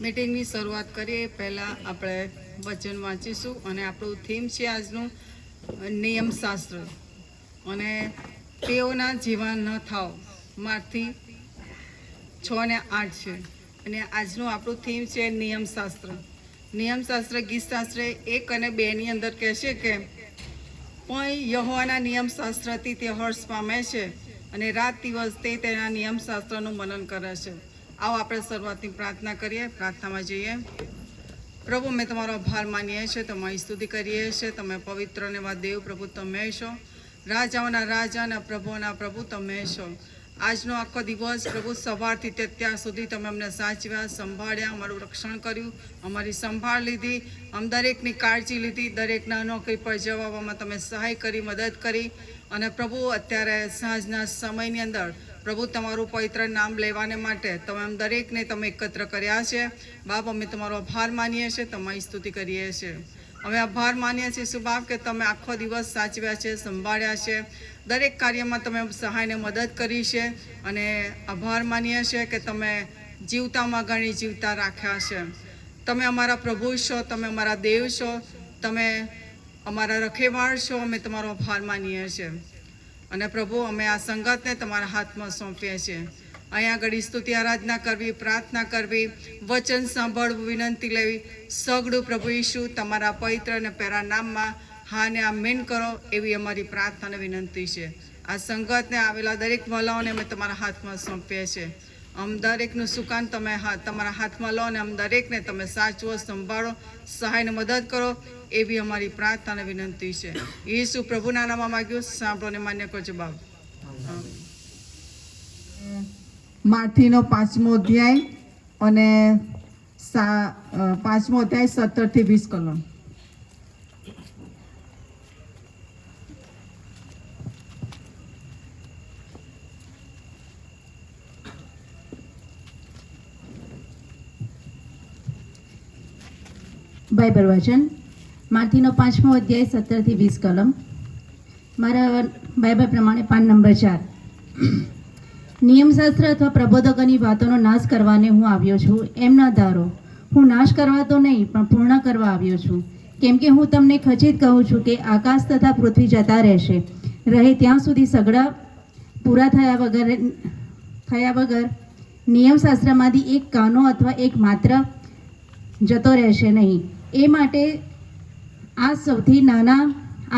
મીટિંગની શરૂઆત કરીએ પહેલાં આપણે વચન વાંચીશું અને આપણું થીમ છે આજનું નિયમશાસ્ત્ર અને તેઓના જીવન ન થાવ માંથી 6 ને 8 છે અને આજનું આપણું થીમ છે નિયમશાસ્ત્ર ગીતશાસ્ત્ર 1 અને 2 ની અંદર કહેશે કે પણ યહોવાના નિયમશાસ્ત્રથી તે હર્ષ પામે છે અને રાત દિવસ તે તેના નિયમશાસ્ત્રનું મનન કરે છે। આવો આપણે શરૂઆતની પ્રાર્થના કરીએ। પ્રાર્થનામાં જઈએ। પ્રભુ, મેં તમારો આભાર માનીએ છીએ, તમારી સ્તુતિ કરીએ છીએ। તમે પવિત્ર અને એવા દેવ પ્રભુ તમે છો, રાજાઓના રાજા અને પ્રભુઓના પ્રભુ તમે છો। આજનો આખો દિવસ પ્રભુ સવારથી તે અત્યાર સુધી તમે અમને સાચવ્યા, સંભાળ્યા, અમારું રક્ષણ કર્યું, અમારી સંભાળ લીધી, દરેકની કાળજી લીધી, દરેકના નોકરી પર જવામાં તમે સહાય કરી, મદદ કરી અને પ્રભુ અત્યારે સાંજના સમયની અંદર પ્રભુ તમારું પવિત્ર નામ લેવાને માટે તમે દરેકને તમે એકત્ર કર્યા છે। બાપ, અમે તમારો આભાર માનીએ છીએ, તમારી સ્તુતિ કરીએ છીએ। અમે આભાર માનીએ છીએ શું બાપ કે તમે આખો દિવસ સાચવ્યા છે, સંભાળ્યા છે, દરેક કાર્યમાં તમે સહાયને મદદ કરી છે અને આભાર માનીએ છીએ કે તમે જીવતામાં ઘણી જીવતા રાખ્યા છે। તમે અમારા પ્રભુ છો, તમે અમારા દેવ છો, તમે અમારા રખેવાળ છો। અમે તમારો આભાર માનીએ છીએ અને પ્રભુ અમે આ સંગતને તમારા હાથમાં સોંપીએ છીએ। અહીંયા આગળ સ્તુતિ આરાધના કરવી, પ્રાર્થના કરવી, વચન સાંભળવું, વિનંતી લેવી, સગડું પ્રભુ ઈશુ તમારા પવિત્ર અને પ્યારા નામમાં હા ને આમેન કરો એવી અમારી પ્રાર્થના અને વિનંતી છે। આ સંગતને આવેલા દરેક વલાઓને અમે તમારા હાથમાં સોંપીએ છીએ। દરેકનું સુકાન તમે તમારા હાથમાં લો અને દરેકને તમે સાચવો, સંભાળો, સહાયને મદદ કરો એવી અમારી પ્રાર્થના અને વિનંતી છે। ઈસુ પ્રભુના નામમાં માગ્યું, સાંભળો ને માન્ય કરજો બાપ। માથીનો 5મો અધ્યાય અને 5મો અધ્યાય 17 થી 20 કલમ। બાઇબલ વચન માથીનો 5મો અધ્યાય 17 થી 20 કલમ। મારા બાઇબલ પ્રમાણે પાન નંબર 4। નિયમશાસ્ત્ર અથવા પ્રબોધકોની વાતોનો નાશ કરવાને હું આવ્યો છું એમ ન ધારો। હું નાશ કરવા તો નહીં પણ પૂર્ણ કરવા આવ્યો છું। કેમ કે હું તમને ખચિત કહું છું કે આકાશ તથા પૃથ્વી જતા રહેશે, રહે ત્યાં સુધી સગડા પૂરા થયા વગર નિયમશાસ્ત્રમાંથી એક કાનો અથવા એક માત્ર જતો રહેશે નહીં। એ માટે આ સૌથી નાના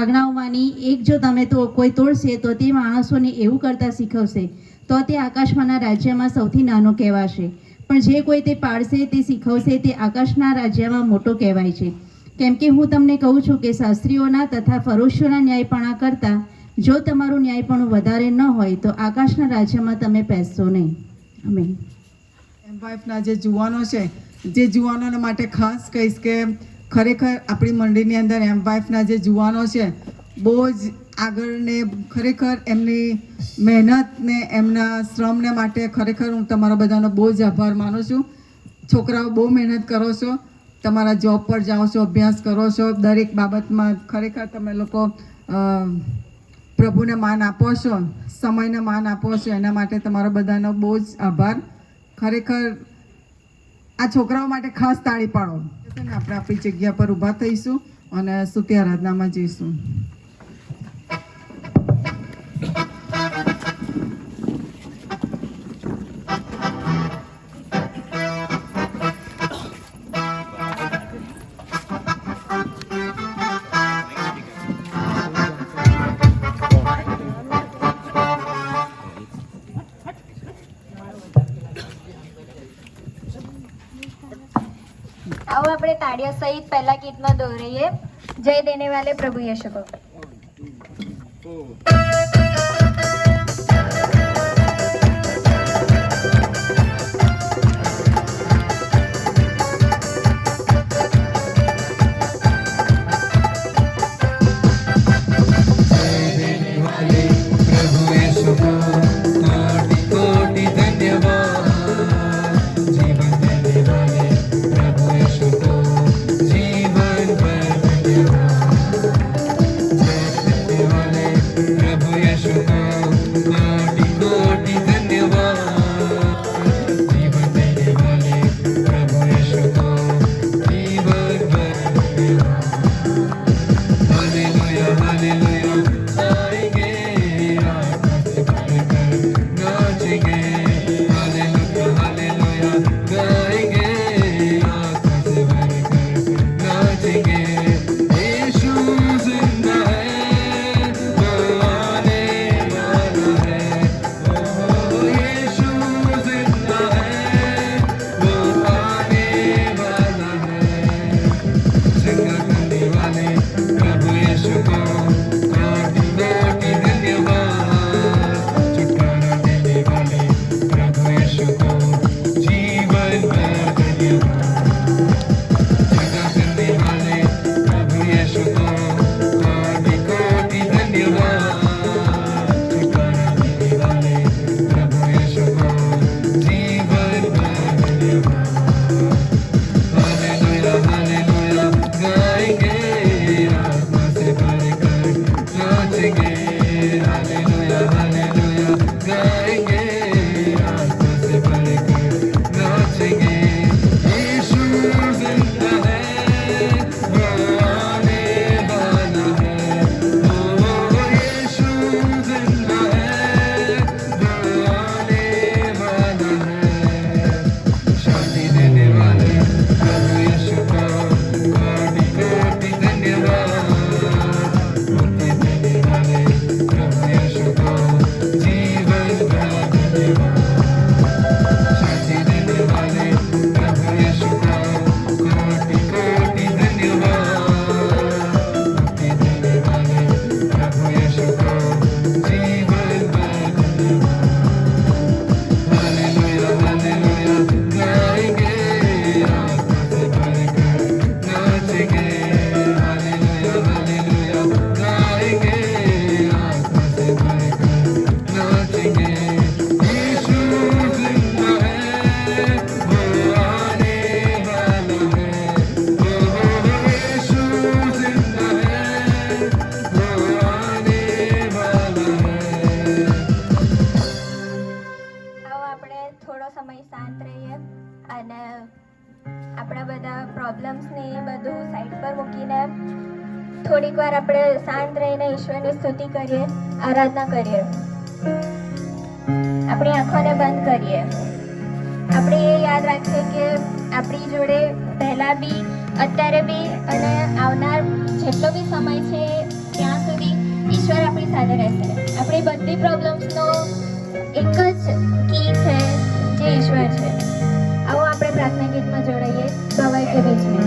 આજ્ઞાઓમાંની એક જો તમે તો કોઈ તોડશે તો તે માણસોને એવું કરતા શીખવશે તો તે આકાશમાંના રાજ્યમાં સૌથી નાનો કહેવાશે, પણ જે કોઈ તે પાડશે, તે શીખવશે, તે આકાશના રાજ્યમાં મોટો કહેવાય છે। કેમ કે હું તમને કહું છું કે શાસ્ત્રીઓના તથા ફરોશીઓના ન્યાયપણા કરતાં જો તમારું ન્યાયપણું વધારે ન હોય તો આકાશના રાજ્યમાં તમે પહેરશો નહીં। આમેન। વાઇફના જે જુવાનો છે, જે જુવાનોને માટે ખાસ કહીશ કે ખરેખર આપણી મંડળીની અંદર વાઇફના જે જુવાનો છે બહુ જ આગળને ખરેખર એમની મહેનતને એમના શ્રમને માટે ખરેખર હું તમારા બધાનો બહુ જ આભાર માનું છું। છોકરાઓ બહુ મહેનત કરો છો, તમારા જોબ પર જાઓ છો, અભ્યાસ કરો છો, દરેક બાબતમાં ખરેખર તમે લોકો પ્રભુને માન આપો છો, સમયને માન આપો છો, એના માટે તમારા બધાનો બહુ જ આભાર। ખરેખર આ છોકરાઓ માટે ખાસ તાળી પાડો। આપણે આપણી જગ્યા પર ઊભા થઈશું અને સ્તુતિ આરાધનામાં જઈશું। आओ આપણે તાળીઓ સહિત પહેલા ગીતમાં દોહરાઈએ, જય દેને વાલે પ્રભુ यीशु को। कोटि धन्यवाद जीवन देने वाले प्रभु यीशु સમય શાંત રહીએ અને આપણા બધા પ્રોબ્લેમ્સને એ બધું સાઈડ પર મૂકીને થોડીક વાર આપણે શાંત રહીને ઈશ્વરની સ્તુતિ કરીએ, આરાધના કરીએ. આપણી આંખોને બંધ કરીએ. આપણે એ યાદ રાખીએ કે આપણી જોડે પહેલાં બી, અત્યારે બી અને આવનાર જેટલો બી સમય છે ત્યાં સુધી ઈશ્વર આપણી સાથે રહેશે. આપણી બધી પ્રોબ્લેમ્સનો એક જ કી છે જે ઈશ્વર છે. આવો આપણે પ્રાર્થના ગીતમાં જોડાઈએ, ગવાય કે બીચ મેં.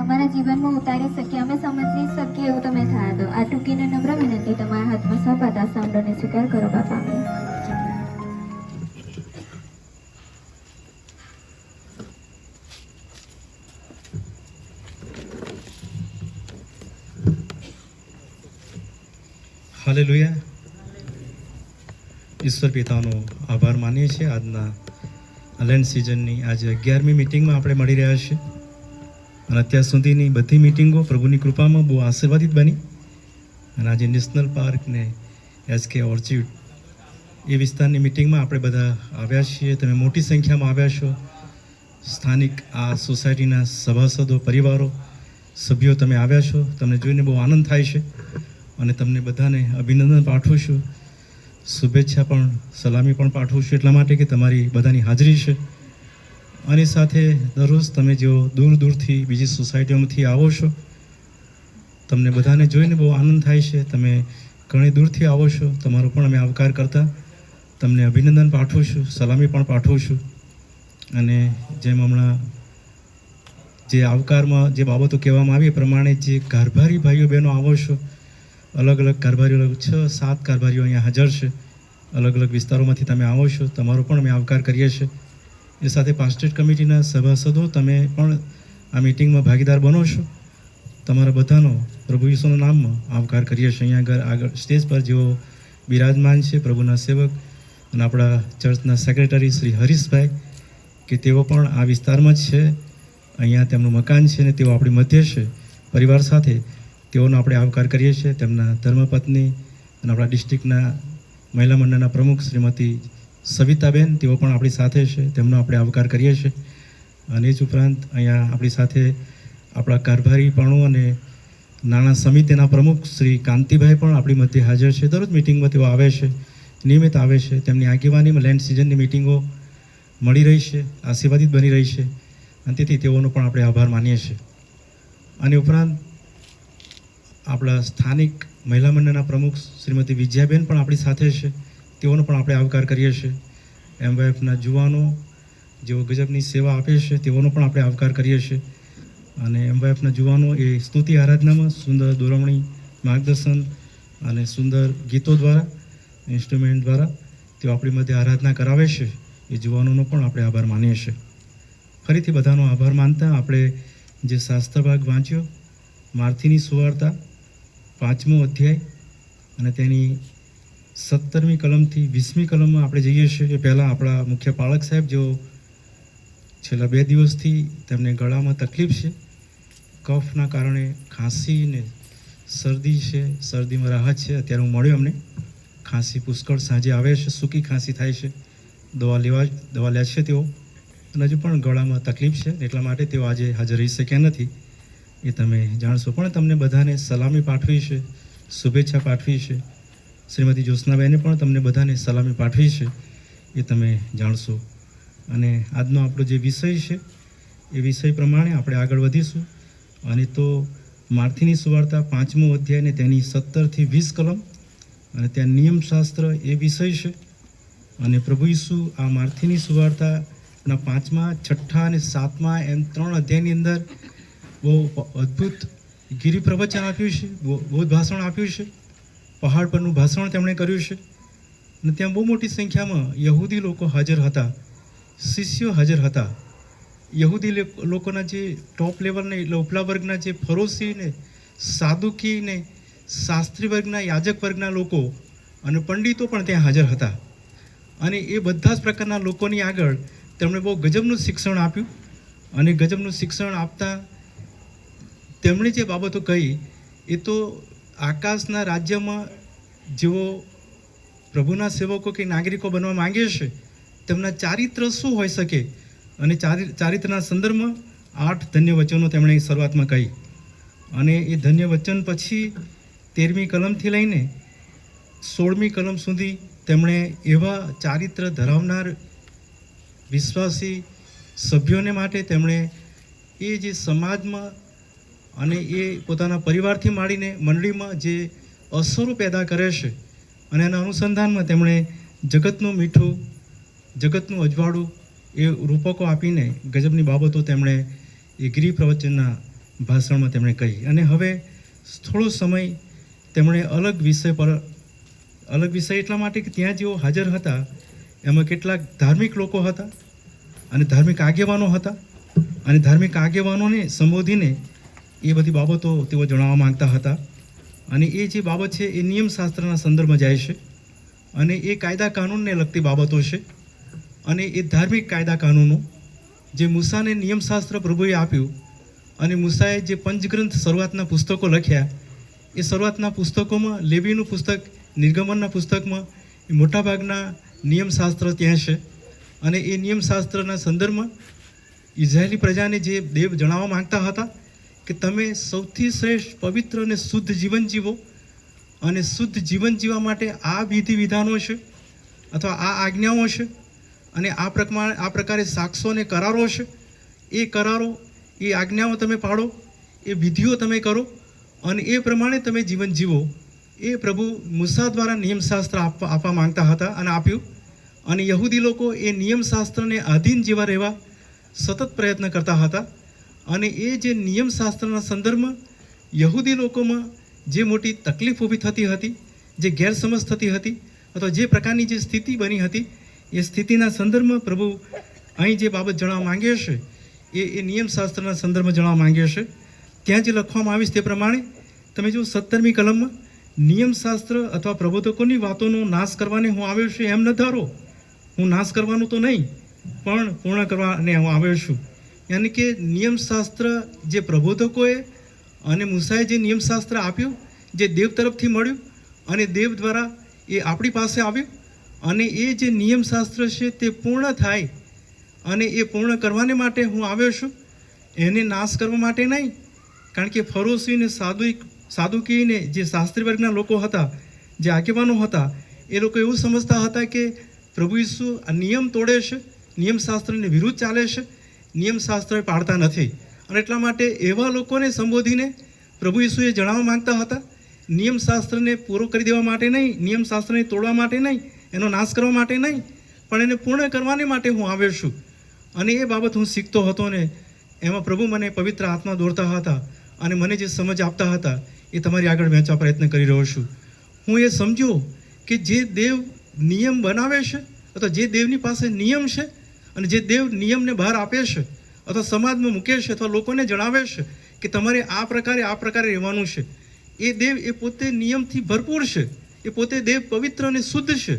અમારા જીવનમાં ઉતારી શકીએ, અમે સમજી શકીએ એવું તમે થયા દો. આ ટૂંકીને નમ્ર વિનંતી તમારા હાથમાં સોંપાત આ સાંભળોને સ્વીકાર કરો બાપા. અમે હાલેલુયા. ઈશ્વર પિતાનો આભાર માનીએ છીએ. આજના લેન્ડ સિઝનની આજે 11મી મિટિંગમાં આપણે મળી રહ્યા છીએ અને અત્યાર સુધીની બધી મિટિંગો પ્રભુની કૃપામાં બહુ આશીર્વાદિત બની અને આજે નેશનલ પાર્ક ને SK ઓર્ચિડ એ વિસ્તારની મિટિંગમાં આપણે બધા આવ્યા છીએ. તમે મોટી સંખ્યામાં આવ્યા છો. સ્થાનિક આ સોસાયટીના સભાસદો, પરિવારો, સભ્યો તમે આવ્યા છો. તમને જોઈને બહુ આનંદ થાય છે અને તમને બધાને અભિનંદન પાઠવું છું, શુભેચ્છા પણ, સલામી પણ પાઠવું છું, એટલા માટે કે તમારી બધાની હાજરી છે. અને સાથે દરરોજ તમે જેઓ દૂર દૂરથી બીજી સોસાયટીઓમાંથી આવો છો, તમને બધાને જોઈને બહુ આનંદ થાય છે. તમે ઘણી દૂરથી આવો છો, તમારો પણ અમે આવકાર કરતા તમને અભિનંદન પાઠવું છું, સલામી પણ પાઠવું છું. અને જેમ હમણાં જે આવકારમાં જે બાબતો કહેવામાં આવી એ પ્રમાણે જે કારભારી ભાઈઓ બહેનો આવો છો, અલગ અલગ કારભારીઓ, 6-7 કારભારીઓ અહીંયા હાજર છે, અલગ અલગ વિસ્તારોમાંથી તમે આવો છો, તમારો પણ અમે આવકાર કરીએ છીએ. એ સાથે પાસ્ટેટ કમિટીના સભાસદો, તમે પણ આ મિટિંગમાં ભાગીદાર બનો છો. તમારા બધાનો પ્રભુ ઈસુના નામમાં આવકાર કરીએ છીએ. અહીંયા આગળ સ્ટેજ પર જેઓ બિરાજમાન છે, પ્રભુના સેવક અને આપણા ચર્ચના સેક્રેટરી શ્રી હરીશભાઈ, કે તેઓ પણ આ વિસ્તારમાં જ છે. અહીંયા તેમનું મકાન છે ને તેઓ આપણી મધ્ય છે પરિવાર સાથે. તેઓનો આપણે આવકાર કરીએ છીએ. તેમના ધર્મપત્ની અને આપણા ડિસ્ટ્રિક્ટના મહિલા મંડળના પ્રમુખ શ્રીમતી સવિતાબેન, તેઓ પણ આપણી સાથે છે. તેમનો આપણે આવકાર કરીએ છીએ. અને એ જ ઉપરાંત અહીંયા આપણી સાથે આપણા કારભારીપણું અને નાણાં સમિતિના પ્રમુખ શ્રી કાંતિભાઈ પણ આપણી મધ્ય હાજર છે. દરરોજ મિટિંગમાં તેઓ આવે છે, નિયમિત આવે છે. તેમની આગેવાનીમાં લેન્ડ સિઝનની મિટિંગો મળી રહી છે, આશીર્વાદિત બની રહી છે અને તેથી તેઓનો પણ આપણે આભાર માનીએ છીએ. અને ઉપરાંત આપણા સ્થાનિક મહિલા મંડળના પ્રમુખ શ્રીમતી વિજયાબેન પણ આપણી સાથે છે. તેઓનો પણ આપણે આવકાર કરીએ છીએ. MYFના જુવાનો જેઓ ગજબની સેવા આપે છે, તેઓનો પણ આપણે આવકાર કરીએ છીએ. અને MYFના જુવાનો એ સ્તુતિ આરાધનામાં સુંદર દોરવણી, માર્ગદર્શન અને સુંદર ગીતો દ્વારા, ઇન્સ્ટ્રુમેન્ટ દ્વારા તેઓ આપણી મધ્ય આરાધના કરાવે છે. એ જુવાનોનો પણ આપણે આભાર માનીએ છીએ. ફરીથી બધાનો આભાર માનતા આપણે જે શાસ્ત્ર ભાગ વાંચ્યો, માર્થીની સુવાર્તા 5મો અધ્યાય અને તેની 17મી કલમથી 20મી કલમમાં આપણે જઈએ છીએ. એ પહેલાં આપણા મુખ્ય પાળક સાહેબ, જેઓ છેલ્લા 2 દિવસથી તેમને ગળામાં તકલીફ છે, કફના કારણે ખાંસી ને શરદી છે, શરદીમાં રાહત છે. અત્યારે હું મળ્યો અમને, ખાંસી પુષ્કળ સાંજે આવે છે, સૂકી ખાંસી થાય છે, દવા લે છે તેઓ, અને હજુ પણ ગળામાં તકલીફ છે, એટલા માટે તેઓ આજે હાજર રહી શક્યા નથી. એ તમે જાણશો. પણ તમને બધાને સલામી પાઠવી છે, શુભેચ્છા પાઠવી છે. શ્રીમતી જ્યોત્સનાબેને પણ તમને બધાને સલામી પાઠવી છે, એ તમે જાણશો. અને આજનો આપણો જે વિષય છે એ વિષય પ્રમાણે આપણે આગળ વધીશું. અને તો માર્થીની સુવાર્તા 5મો અધ્યાય ને તેની 17થી 20 કલમ અને ત્યાં નિયમશાસ્ત્ર એ વિષય છે. અને પ્રભુ ઈસુ આ માર્થીની સુવાર્તાના 5મા, 6ઠ્ઠા અને 7મા એમ 3 અધ્યાયની અંદર બહુ અદ્ભુત ગિરિ પ્રવચન આપ્યું છે, બહુ ભાષણ આપ્યું છે. પહાડ પરનું ભાષણ તેમણે કર્યું છે. અને ત્યાં બહુ મોટી સંખ્યામાં યહૂદી લોકો હાજર હતા, શિષ્યો હાજર હતા. યહૂદી લોકોના જે ટોપ લેવલના એટલે ઉપલા વર્ગના જે ફરોશી ને સાદુકી ને શાસ્ત્રી વર્ગના, યાજક વર્ગના લોકો અને પંડિતો પણ ત્યાં હાજર હતા. અને એ બધા જ પ્રકારના લોકોની આગળ તેમણે બહુ ગજબનું શિક્ષણ આપ્યું. અને ગજબનું શિક્ષણ આપતા તેમણે જે બાબતો કહી એ તો આકાશના રાજ્યમાં જેઓ પ્રભુના સેવકો કે નાગરિકો બનવા માંગે છે તેમના ચારિત્ર શું હોઈ શકે, અને ચારિત્રના સંદર્ભમાં 8 ધન્ય વચનો તેમણે શરૂઆતમાં કહી. અને એ ધન્ય વચન પછી 13મી કલમથી લઈને 16મી કલમ સુધી તેમણે એવા ચારિત્ર ધરાવનાર વિશ્વાસી સભ્યોને માટે તેમણે એ જે સમાજમાં અને એ પોતાના પરિવારથી માંડીને મંડળીમાં જે અસરો પેદા કરે છે અને એના અનુસંધાનમાં તેમણે જગતનું મીઠું, જગતનું અજવાળું એ રૂપકો આપીને ગજબની બાબતો તેમણે એ ગિરિ પ્રવચનના ભાષણમાં તેમણે કહી. અને હવે થોડો સમય તેમણે અલગ વિષય એટલા માટે કે ત્યાં જેઓ હાજર હતા એમાં કેટલાક ધાર્મિક લોકો હતા અને ધાર્મિક આગેવાનો હતા. અને ધાર્મિક આગેવાનોને સંબોધીને એ બધી બાબતો તેઓ જણાવવા માંગતા હતા. અને એ જે બાબત છે એ નિયમશાસ્ત્રના સંદર્ભમાં જાય છે અને એ કાયદા કાનૂનને લગતી બાબતો છે અને એ ધાર્મિક કાયદા કાનૂનો જે મૂસાને નિયમશાસ્ત્ર પ્રભુએ આપ્યું અને મૂસાએ જે પંચગ્રંથ શરૂઆતના પુસ્તકો લખ્યા એ શરૂઆતના પુસ્તકોમાં લેવીનું પુસ્તક, નિર્ગમનના પુસ્તકમાં એ મોટાભાગના નિયમશાસ્ત્ર ત્યાં છે અને એ નિયમશાસ્ત્રના સંદર્ભમાં ઇઝરાયેલી પ્રજાને જે દેવ જણાવવા માંગતા હતા કે તમે સૌથી શ્રેષ્ઠ, પવિત્ર અને શુદ્ધ જીવન જીવો અને શુદ્ધ જીવન જીવવા માટે આ વિધિ વિધાનો છે અથવા આ આજ્ઞાઓ છે અને આ પ્રકારે સાક્ષો અને કરારો છે. એ કરારો, એ આજ્ઞાઓ તમે પાડો, એ વિધિઓ તમે કરો અને એ પ્રમાણે તમે જીવન જીવો. એ પ્રભુ મૂસા દ્વારા નિયમશાસ્ત્ર આપવા માંગતા હતા અને આપ્યું. અને યહૂદી લોકો એ નિયમશાસ્ત્રને આધીન જેવા રહેવા સતત પ્રયત્ન કરતા હતા અને એ જે નિયમશાસ્ત્રના સંદર્ભમાં યહૂદી લોકોમાં જે મોટી તકલીફ ઊભી થતી હતી, જે ગેરસમજ થતી હતી અથવા જે પ્રકારની જે સ્થિતિ બની હતી એ સ્થિતિના સંદર્ભમાં પ્રભુ અહીં જે બાબત જણાવવા માંગે છે એ નિયમશાસ્ત્રના સંદર્ભમાં જણાવવા માંગે છે. ત્યાં જે લખવામાં આવ્યું છે તે પ્રમાણે તમે જો 17મી કલમમાં નિયમશાસ્ત્ર અથવા પ્રબોધકોની વાતોનો નાશ કરવાને હું આવ્યો છું એમ ન ધારો. હું નાશ કરવાનું તો નહીં પણ પૂર્ણ કરવાને હું આવ્યો છું. યાની કે નિયમશાસ્ત્ર જે પ્રબોધકોએ અને મૂસાએ જે નિયમશાસ્ત્ર આપ્યું, જે દેવ તરફથી મળ્યું અને દેવ દ્વારા એ આપણી પાસે આવ્યું અને એ જે નિયમશાસ્ત્ર છે તે પૂર્ણ થાય અને એ પૂર્ણ કરવાને માટે હું આવ્યો છું, એને નાશ કરવા માટે નહીં. કારણ કે ફરોશીને સાદુકીને જે શાસ્ત્રી વર્ગના લોકો હતા, જે આગેવાનો હતા, એ લોકો એવું સમજતા હતા કે પ્રભુ ઈસુ આ નિયમ તોડે છે, નિયમશાસ્ત્રને વિરુદ્ધ ચાલે છે, નિયમશાસ્ત્ર પાળતા નથી. અને એટલા માટે એવા લોકોને સંબોધીને પ્રભુ ઈસુએ જણાવવા માંગતા હતા નિયમશાસ્ત્રને પૂરો કરી દેવા માટે નહીં, નિયમશાસ્ત્રને તોડવા માટે નહીં, એનો નાશ કરવા માટે નહીં, પણ એને પૂર્ણ કરવાને માટે હું આવ્યો છું. અને એ બાબત હું શીખતો હતો ને એમાં પ્રભુ મને પવિત્ર આત્મા દોરતા હતા અને મને જે સમજ આપતા હતા એ તમારી આગળ વહેંચવા પ્રયત્ન કરી રહ્યો છું. હું એ સમજ્યો કે જે દેવ નિયમ બનાવે છે અથવા જે દેવની પાસે નિયમ છે અને જે દેવ નિયમને બહાર આપે છે અથવા સમાજમાં મૂકે છે અથવા લોકોને જણાવે છે કે તમારે આ પ્રકારે રહેવાનું છે, એ દેવ એ પોતે નિયમથી ભરપૂર છે, એ પોતે દેવ પવિત્ર અને શુદ્ધ છે.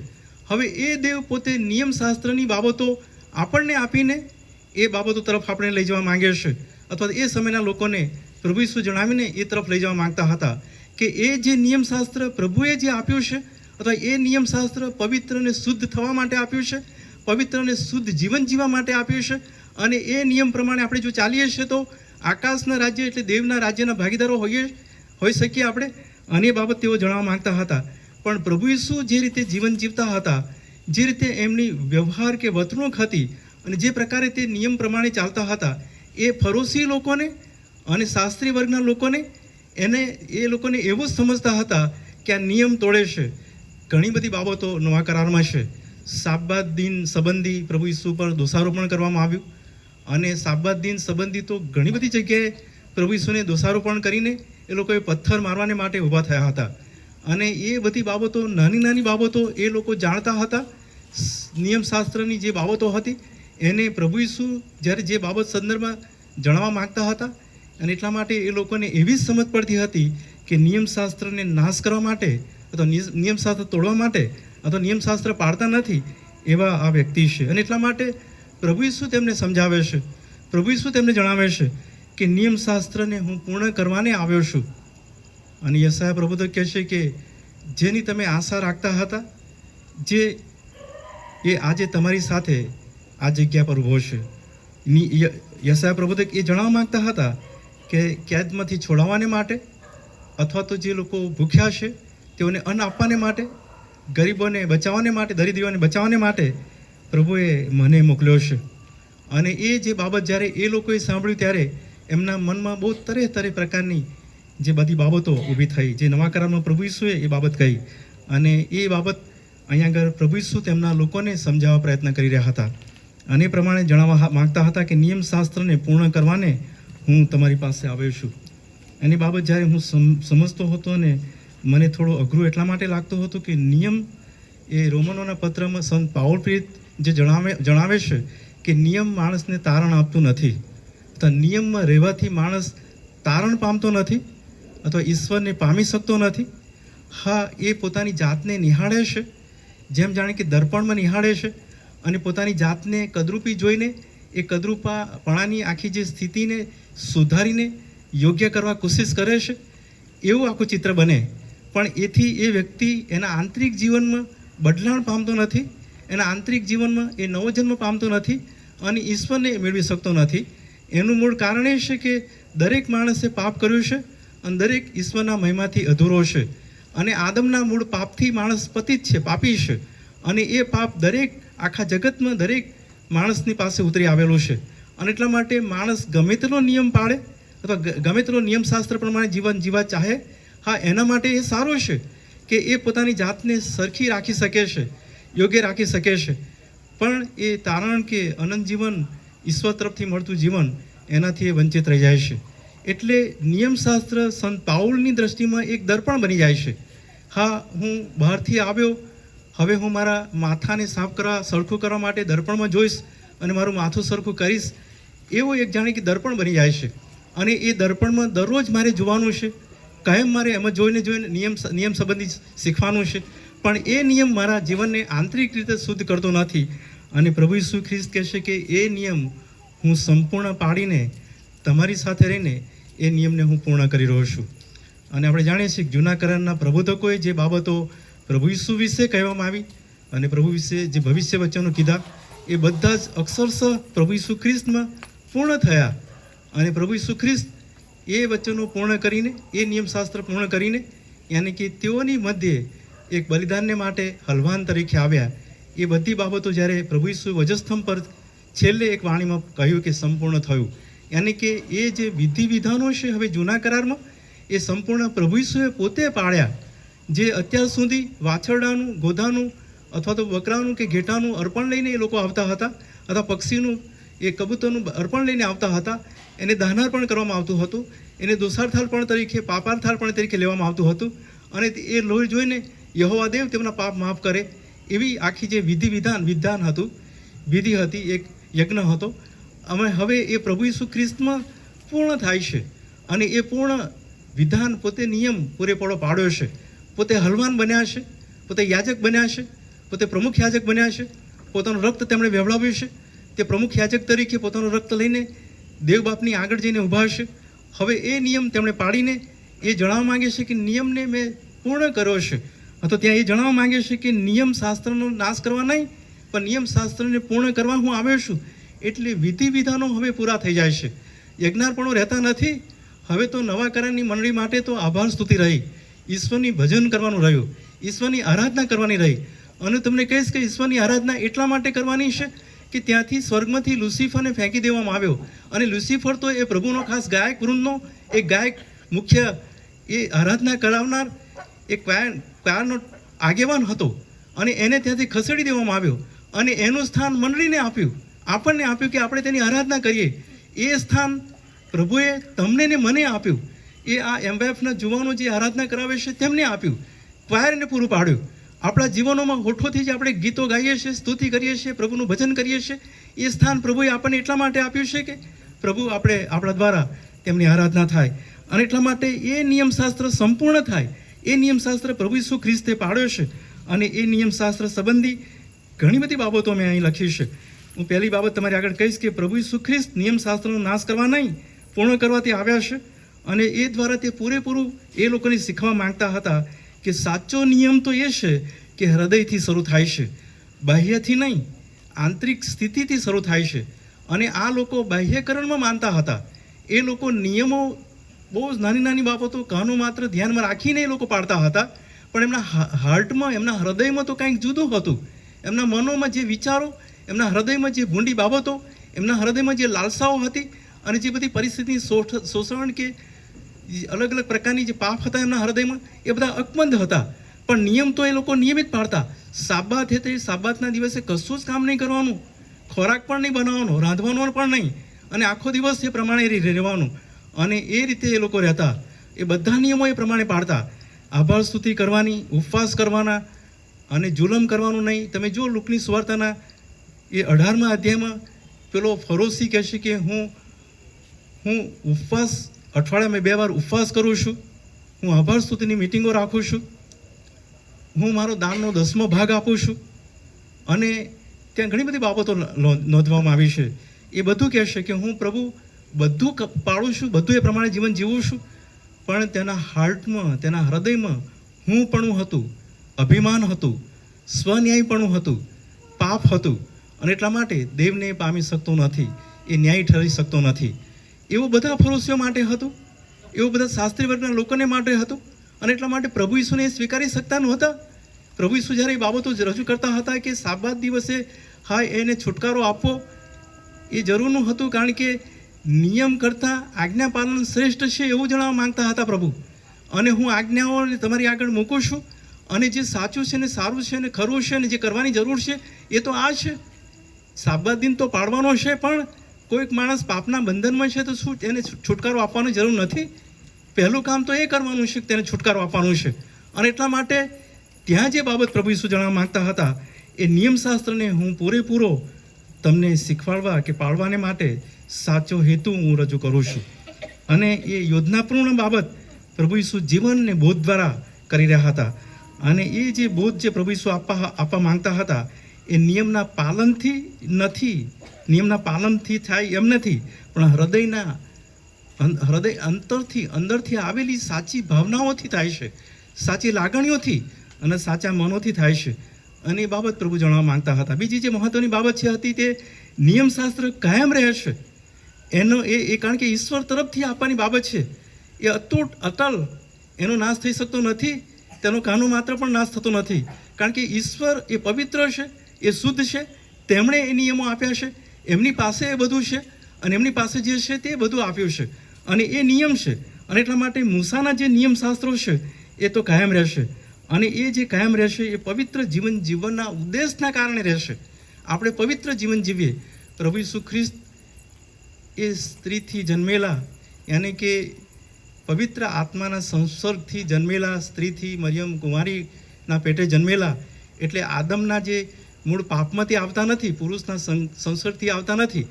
હવે એ દેવ પોતે નિયમશાસ્ત્રની બાબતો આપણને આપીને એ બાબતો તરફ આપણે લઈ જવા માંગે છે અથવા એ સમયના લોકોને પ્રભુ ઈસુ જણાવીને એ તરફ લઈ જવા માંગતા હતા કે એ જે નિયમશાસ્ત્ર પ્રભુએ જે આપ્યું છે અથવા એ નિયમશાસ્ત્ર પવિત્ર અને શુદ્ધ થવા માટે આપ્યું છે, પવિત્ર અને શુદ્ધ જીવન જીવવા માટે આપ્યું છે અને એ નિયમ પ્રમાણે આપણે જો ચાલીએ છીએ તો આકાશના રાજ્ય એટલે દેવના રાજ્યના ભાગીદારો હોઈ શકીએ આપણે. અને એ બાબત તેઓ જણાવવા માંગતા હતા. પણ પ્રભુ ઈસુ જે રીતે જીવન જીવતા હતા, જે રીતે એમની વ્યવહાર કે વર્તણૂક હતી અને જે પ્રકારે તે નિયમ પ્રમાણે ચાલતા હતા, એ ફરોશી લોકોને અને શાસ્ત્રી વર્ગના લોકોને એ લોકોને એવું જ સમજતા હતા કે આ નિયમ તોડે છે. ઘણી બધી બાબતો નવા કરારમાં છે. સાબત દિન સંબંધી પ્રભુ ઈસુ પર દોષારોપણ કરવામાં આવ્યું અને સાબત દિન સંબંધી તો ઘણી બધી જગ્યાએ પ્રભુ ઈસુને દોષારોપણ કરીને એ લોકોએ પથ્થર મારવાને માટે ઊભા થયા હતા. અને એ બધી બાબતો, નાની બાબતો એ લોકો જાણતા હતા. નિયમશાસ્ત્રની જે બાબતો હતી એને પ્રભુ ઈસુ જ્યારે જે બાબત સંદર્ભમાં જણાવવા માગતા હતા અને એટલા માટે એ લોકોને એવી જ સમજ પડતી હતી કે નિયમશાસ્ત્રને નાશ કરવા માટે અથવા નિયમશાસ્ત્ર તોડવા માટે અથવા નિયમશાસ્ત્ર પાળતા નથી એવા આ વ્યક્તિ છે. અને એટલા માટે પ્રભુ ઈસુ તેમને સમજાવે છે, પ્રભુ ઈસુ તેમને જણાવે છે કે નિયમશાસ્ત્રને હું પૂર્ણ કરવાને આવ્યો છું. અને યશાયા પ્રભુ કહે છે કે જેની તમે આશા રાખતા હતા એ આજે તમારી સાથે આ જગ્યા પર ઊભો છે. યશાયા પ્રભુ એ જણાવવા માંગતા હતા કે કેદમાંથી છોડાવવાને માટે અથવા તો જે લોકો ભૂખ્યા છે તેઓને અન્ન આપવાને માટે, ગરીબોને બચાવવાને માટે, દરિદ્રીઓને બચાવવાને માટે પ્રભુએ મને મોકલ્યો છે. અને એ જે બાબત જ્યારે એ લોકોએ સાંભળ્યું ત્યારે એમના મનમાં બહુ તરે પ્રકારની જે બધી બાબતો ઊભી થઈ, જે નવા કરારમાં પ્રભુ ઈસુએ એ બાબત કહી અને એ બાબત અહીંયા આગળ પ્રભુ ઈસુ તેમના લોકોને સમજાવવા પ્રયત્ન કરી રહ્યા હતા અને એ પ્રમાણે જણાવવા માગતા હતા કે નિયમશાસ્ત્રને પૂર્ણ કરવાને હું તમારી પાસે આવ્યો છું. એની બાબત જ્યારે હું સમજતો હતો ને મને થોડું અઘરું એટલા માટે લાગતું હતું કે નિયમ એ રોમનોના પત્રમાં સંત પાઉલ પ્રેરિત જે જણાવે છે કે નિયમ માણસને તારણ આપતું નથી, તો નિયમમાં રહેવાથી માણસ તારણ પામતો નથી અથવા ઈશ્વરને પામી શકતો નથી. હા, એ પોતાની જાતને નિહાળે છે, જેમ જાણે કે દર્પણમાં નિહાળે છે અને પોતાની જાતને કદરૂપી જોઈને એ કદરૂપાપણાની આખી જે સ્થિતિને સુધારીને યોગ્ય કરવા કોશિશ કરે છે. એવું આખું ચિત્ર બને. પણ એથી એ વ્યક્તિ એના આંતરિક જીવનમાં બદલાણ પામતો નથી, એના આંતરિક જીવનમાં એ નવો જન્મ પામતો નથી અને ઈશ્વરને મેળવી શકતો નથી. એનું મૂળ કારણ એ છે કે દરેક માણસે પાપ કર્યું છે અને દરેક ઈશ્વરના મહિમાથી અધૂરો છે. અને આદમના મૂળ પાપથી માણસ પતિત છે, પાપી છે. અને એ પાપ દરેક આખા જગતમાં દરેક માણસની પાસે ઉતરી આવેલું છે. અને એટલા માટે માણસ ગમે તેટલો નિયમ પાળે અથવા ગમે તેટલો નિયમશાસ્ત્ર પ્રમાણે જીવન જીવવા ચાહે, હા, એના માટે એ સારું છે કે એ પોતાની જાતને સરખી રાખી શકે છે, યોગ્ય રાખી શકે છે. પણ એ તારણ કે અનંત જીવન, ઈશ્વર તરફથી મળતું જીવન, એનાથી એ વંચિત રહી જાય છે. એટલે નિયમશાસ્ત્ર સંત પાઉલની દ્રષ્ટિમાં એક દર્પણ બની જાય છે. હા, હું બહારથી આવ્યો, હવે હું મારા માથાને સાફ કરવા, સરખું કરવા માટે દર્પણમાં જોઈશ અને મારું માથું સરખું કરીશ, એવું એક જાણે કે દર્પણ બની જાય છે. અને એ દર્પણમાં દરરોજ મારે જોવાનું છે, કાયમ મારે એમાં જોઈને નિયમ સંબંધી શીખવાનું છે. પણ એ નિયમ મારા જીવનને આંતરિક રીતે શુદ્ધ કરતો નથી. અને પ્રભુ ઈસુ ખ્રિસ્ત કહેશે કે એ નિયમ હું સંપૂર્ણ પાડીને તમારી સાથે રહીને એ નિયમને હું પૂર્ણ કરી રહ્યો છું. અને આપણે જાણીએ છીએ કે જૂના કરારના પ્રબોધકોએ જે બાબતો પ્રભુ ઈસુ વિશે કહેવામાં આવી અને પ્રભુ વિશે જે ભવિષ્ય વચનો કીધા, એ બધા જ અક્ષરશઃ પ્રભુ ઈસુ ખ્રિસ્તમાં પૂર્ણ થયા. અને પ્રભુ ઈસુ ખ્રિસ્ત એ વચનો પૂર્ણ કરીને, એ નિયમશાસ્ત્ર પૂર્ણ કરીને, યાની કે તેઓની મધ્યે એક બલિદાનને માટે હલવાન તરીકે આવ્યા. એ બધી બાબતો જ્યારે પ્રભુ ઈસુ વજસ્તંભ પર છેલ્લે એક વાણીમાં કહ્યું કે સંપૂર્ણ થયું, યાની કે એ જે વિધિ વિધાનો છે હવે જૂના કરારમાં, એ સંપૂર્ણ પ્રભુ ઈસુએ પોતે પાળ્યા. જે અત્યાર સુધી વાછરડાનું, ગોધાનું અથવા તો બકરાનું કે ઘેટાનું અર્પણ લઈને એ લોકો આવતા હતા, અથવા પક્ષીનું, એ કબૂતરનું અર્પણ લઈને આવતા હતા, એને દહનાર્પણ કરવામાં આવતું હતું, એને દોષાર્થાર્પણ તરીકે, પાપાર્થાર્પણ તરીકે લેવામાં આવતું હતું. અને એ લોહી જોઈને યહોવા દેવ તેમના પાપ માફ કરે, એવી આખી જે વિધાન હતું, વિધિ હતી, એક યજ્ઞ હતો. અમે હવે એ પ્રભુ ઈસુ ખ્રિસ્તમાં પૂર્ણ થાય છે. અને એ પૂર્ણ વિધાન, પોતે નિયમ પૂરેપૂરો પાડ્યો છે, પોતે હલવાન બન્યા છે, પોતે યાજક બન્યા છે, પોતે પ્રમુખ યાજક બન્યા છે, પોતાનું રક્ત તેમણે વહેવડાવ્યું છે. તે પ્રમુખ યાજક તરીકે પોતાનું રક્ત લઈને દેવ બાપની આગળ જઈને ઊભા છે. હવે એ નિયમ તેમણે પાડીને એ જણાવવા માંગે છે કે નિયમને મેં પૂર્ણ કર્યો છે. અથવા ત્યાં એ જણાવવા માંગે છે કે નિયમ શાસ્ત્રનો નાશ કરવા નહીં, પણ નિયમ શાસ્ત્રને પૂર્ણ કરવા હું આવ્યો છું. એટલે વિધિ વિધાનો હવે પૂરા થઈ જાય છે, યજ્ઞાર્પણો રહેતા નથી. હવે તો નવા કરારની મંડળી માટે તો આભાર સ્તુતિ રહી, ઈશ્વરની ભજન કરવાનું રહ્યું, ઈશ્વરની આરાધના કરવાની રહી. અને તમને કહીશ કે ઈશ્વરની આરાધના એટલા માટે કરવાની છે કે ત્યાંથી સ્વર્ગમાંથી લુસિફરને ફેંકી દેવામાં આવ્યો. અને લુસિફર તો એ પ્રભુનો ખાસ ગાયક વૃંદનો એક ગાયક, મુખ્ય એ આરાધના કરાવનાર એક ક્વાયરનો આગેવાન હતો. અને એને ત્યાંથી ખસેડી દેવામાં આવ્યો અને એનું સ્થાન મંડળીને આપ્યું, આપણને આપ્યું કે આપણે તેની આરાધના કરીએ. એ સ્થાન પ્રભુએ તમને ને મને આપ્યું. એ આ એમવાયએફના જુવાનો જે આરાધના કરાવે છે તેમને આપ્યું, ક્વાયરને પૂરું પાડ્યું. આપણા જીવનોમાં હોઠોથી જ આપણે ગીતો ગાઈએ છીએ, સ્તુતિ કરીએ છીએ, પ્રભુનું ભજન કરીએ છીએ. એ સ્થાન પ્રભુએ આપણને એટલા માટે આપ્યું છે કે પ્રભુ આપણા દ્વારા તેમની આરાધના થાય. અને એટલા માટે એ નિયમશાસ્ત્ર સંપૂર્ણ થાય. એ નિયમશાસ્ત્ર પ્રભુ ઈસુ ખ્રિસ્તે પાડ્યો છે. અને એ નિયમશાસ્ત્ર સંબંધી ઘણી બધી બાબતો મેં અહીં લખી છે. હું પહેલી બાબત તમારી આગળ કહીશ કે પ્રભુ ઈસુ ખ્રિસ્ત નિયમશાસ્ત્રનો નાશ કરવા નહીં, પૂર્ણ કરવા તે આવ્યા છે. અને એ દ્વારા તે પૂરેપૂરું એ લોકોને શીખવા માંગતા હતા કે સાચો નિયમ તો એ છે કે હૃદયથી શરૂ થાય છે, બાહ્યથી નહીં, આંતરિક સ્થિતિથી શરૂ થાય છે. અને આ લોકો બાહ્યકરણમાં માનતા હતા. એ લોકો નિયમો બહુ જ નાની નાની બાબતો કાનો માત્ર ધ્યાનમાં રાખીને એ લોકો પાડતા હતા. પણ એમના હાર્ટમાં, એમના હૃદયમાં તો કંઈક જુદું હતું. એમના મનોમાં જે વિચારો, એમના હૃદયમાં જે ભૂંડી બાબતો, એમના હૃદયમાં જે લાલસાઓ હતી અને જે બધી પરિસ્થિતિ, શોષણ કે અલગ અલગ પ્રકારની જે પાપ હતા એમના હૃદયમાં, એ બધા અકબંધ હતા. પણ નિયમ તો એ લોકો નિયમિત પાડતા. સાબાત હે તે સાબાતના દિવસે કશું જ કામ નહીં કરવાનું, ખોરાક પણ નહીં બનાવવાનો, રાંધવાનો પણ નહીં, અને આખો દિવસ એ પ્રમાણે રહેવાનું. અને એ રીતે એ લોકો રહેતા. એ બધા નિયમો એ પ્રમાણે પાડતા. આભાર સ્તુતિ કરવાની, ઉપવાસ કરવાના અને જુલમ કરવાનું નહીં. તમે જો લુકની સુવાર્તાના એ 18મા અધ્યાયમાં પેલો ફરોશી કહેશે કે હું ઉપવાસ, અઠવાડિયામાં 2 વાર ઉપવાસ કરું છું, હું આભાર સ્તુતિની મિટિંગો રાખું છું, હું મારો દાનનો 10મો ભાગ આપું છું, અને ત્યાં ઘણી બધી બાબતો નોંધવામાં આવી છે. એ બધું કહેશે કે હું પ્રભુ બધું પાળું છું, બધું એ પ્રમાણે જીવન જીવું છું, પણ તેના હાર્ટમાં, તેના હૃદયમાં હું પણ હતું, અભિમાન હતું, સ્વન્યાયપણું હતું, પાપ હતું, અને એટલા માટે દેવને પામી શકતો નથી, એ ન્યાય ઠરી શકતો નથી. એવું બધા ફરોશીઓ માટે હતું, એવું બધા શાસ્ત્રી વર્ગના લોકોને માટે હતું, અને એટલા માટે પ્રભુ ઈસુને એ સ્વીકારી શકતા નહોતા. પ્રભુ ઈસુ જ્યારે એ બાબતો રજૂ કરતા હતા કે સાબત દિવસે હા એને છુટકારો આપવો એ જરૂરનું હતું, કારણ કે નિયમ કરતાં આજ્ઞા પાલન શ્રેષ્ઠ છે એવું જણાવવા માંગતા હતા પ્રભુ. અને હું આજ્ઞાઓ તમારી આગળ મૂકું છું, અને જે સાચું છે ને સારું છે ને ખરું છે ને જે કરવાની જરૂર છે એ તો આ છે. સાબત દિન તો પાળવાનો છે, પણ કોઈક માણસ પાપના બંધનમાં છે તો શું તેને છુટકારો આપવાની જરૂર નથી? પહેલું કામ તો એ કરવાનું છે કે તેને છુટકારો આપવાનું છે. અને એટલા માટે ત્યાં જે બાબત પ્રભુ ઈસુ જણાવવા માંગતા હતા એ નિયમશાસ્ત્રને હું પૂરેપૂરો તમને શીખવાડવા કે પાળવાને માટે સાચો હેતુ હું રજૂ કરું છું. અને એ યોજનાપૂર્ણ બાબત પ્રભુ ઈસુ જીવન ને બોધ દ્વારા કરી રહ્યા હતા. અને એ જે બોધ જે પ્રભુ ઈસુ આપવા માંગતા હતા એ નિયમના પાલનથી નથી, નિયમના પાલનથી થાય એમ નથી, પણ હૃદય અંદરથી આવેલી સાચી ભાવનાઓથી થાય છે, સાચી લાગણીઓથી અને સાચા મનોથી થાય છે. અને એ બાબત પ્રભુ જણાવવા માંગતા હતા. બીજી જે મહત્વની બાબત હતી તે નિયમશાસ્ત્ર કાયમ રહે છે. એનો એ કારણ કે ઈશ્વર તરફથી આપવાની બાબત છે, એ અતૂટ અટલ, એનો નાશ થઈ શકતો નથી, તેનો કાનો માત્ર પણ નાશ થતો નથી, કારણ કે ઈશ્વર એ પવિત્ર છે, એ શુદ્ધ છે, તેમણે એ નિયમો આપ્યા છે, એમની પાસે એ બધું છે, અને એમની પાસે જે છે તે બધું આપ્યું છે, અને એ નિયમ છે. અને એટલા માટે મૂસાના જે નિયમશાસ્ત્રો છે એ તો કાયમ રહેશે, અને એ જે કાયમ રહેશે એ પવિત્ર જીવન જીવનના ઉદ્દેશના કારણે રહેશે. આપણે પવિત્ર જીવન જીવીએ. પ્રભુ ઈસુ ખ્રિસ્ત એ સ્ત્રીથી જન્મેલા, યાની કે પવિત્ર આત્માના સંસર્ગથી જન્મેલા, સ્ત્રીથી મરિયમ કુંવારીના પેટે જન્મેલા, એટલે આદમના જે મૂળ પાપમાંથી આવતા નથી, પુરુષના સંસર્ગથી આવતા નથી,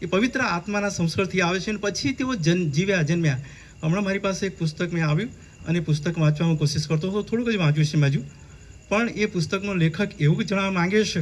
એ પવિત્ર આત્માના સંસ્કારથી આવે છે, અને પછી તેઓ જન્મ્યા. હમણાં મારી પાસે એક પુસ્તક મેં આવ્યું, અને પુસ્તક વાંચવા હું કોશિશ કરતો હતો, થોડુંક જ વાંચ્યું છે બાજુ, પણ એ પુસ્તકનો લેખક એવું જણાવવા માંગે છે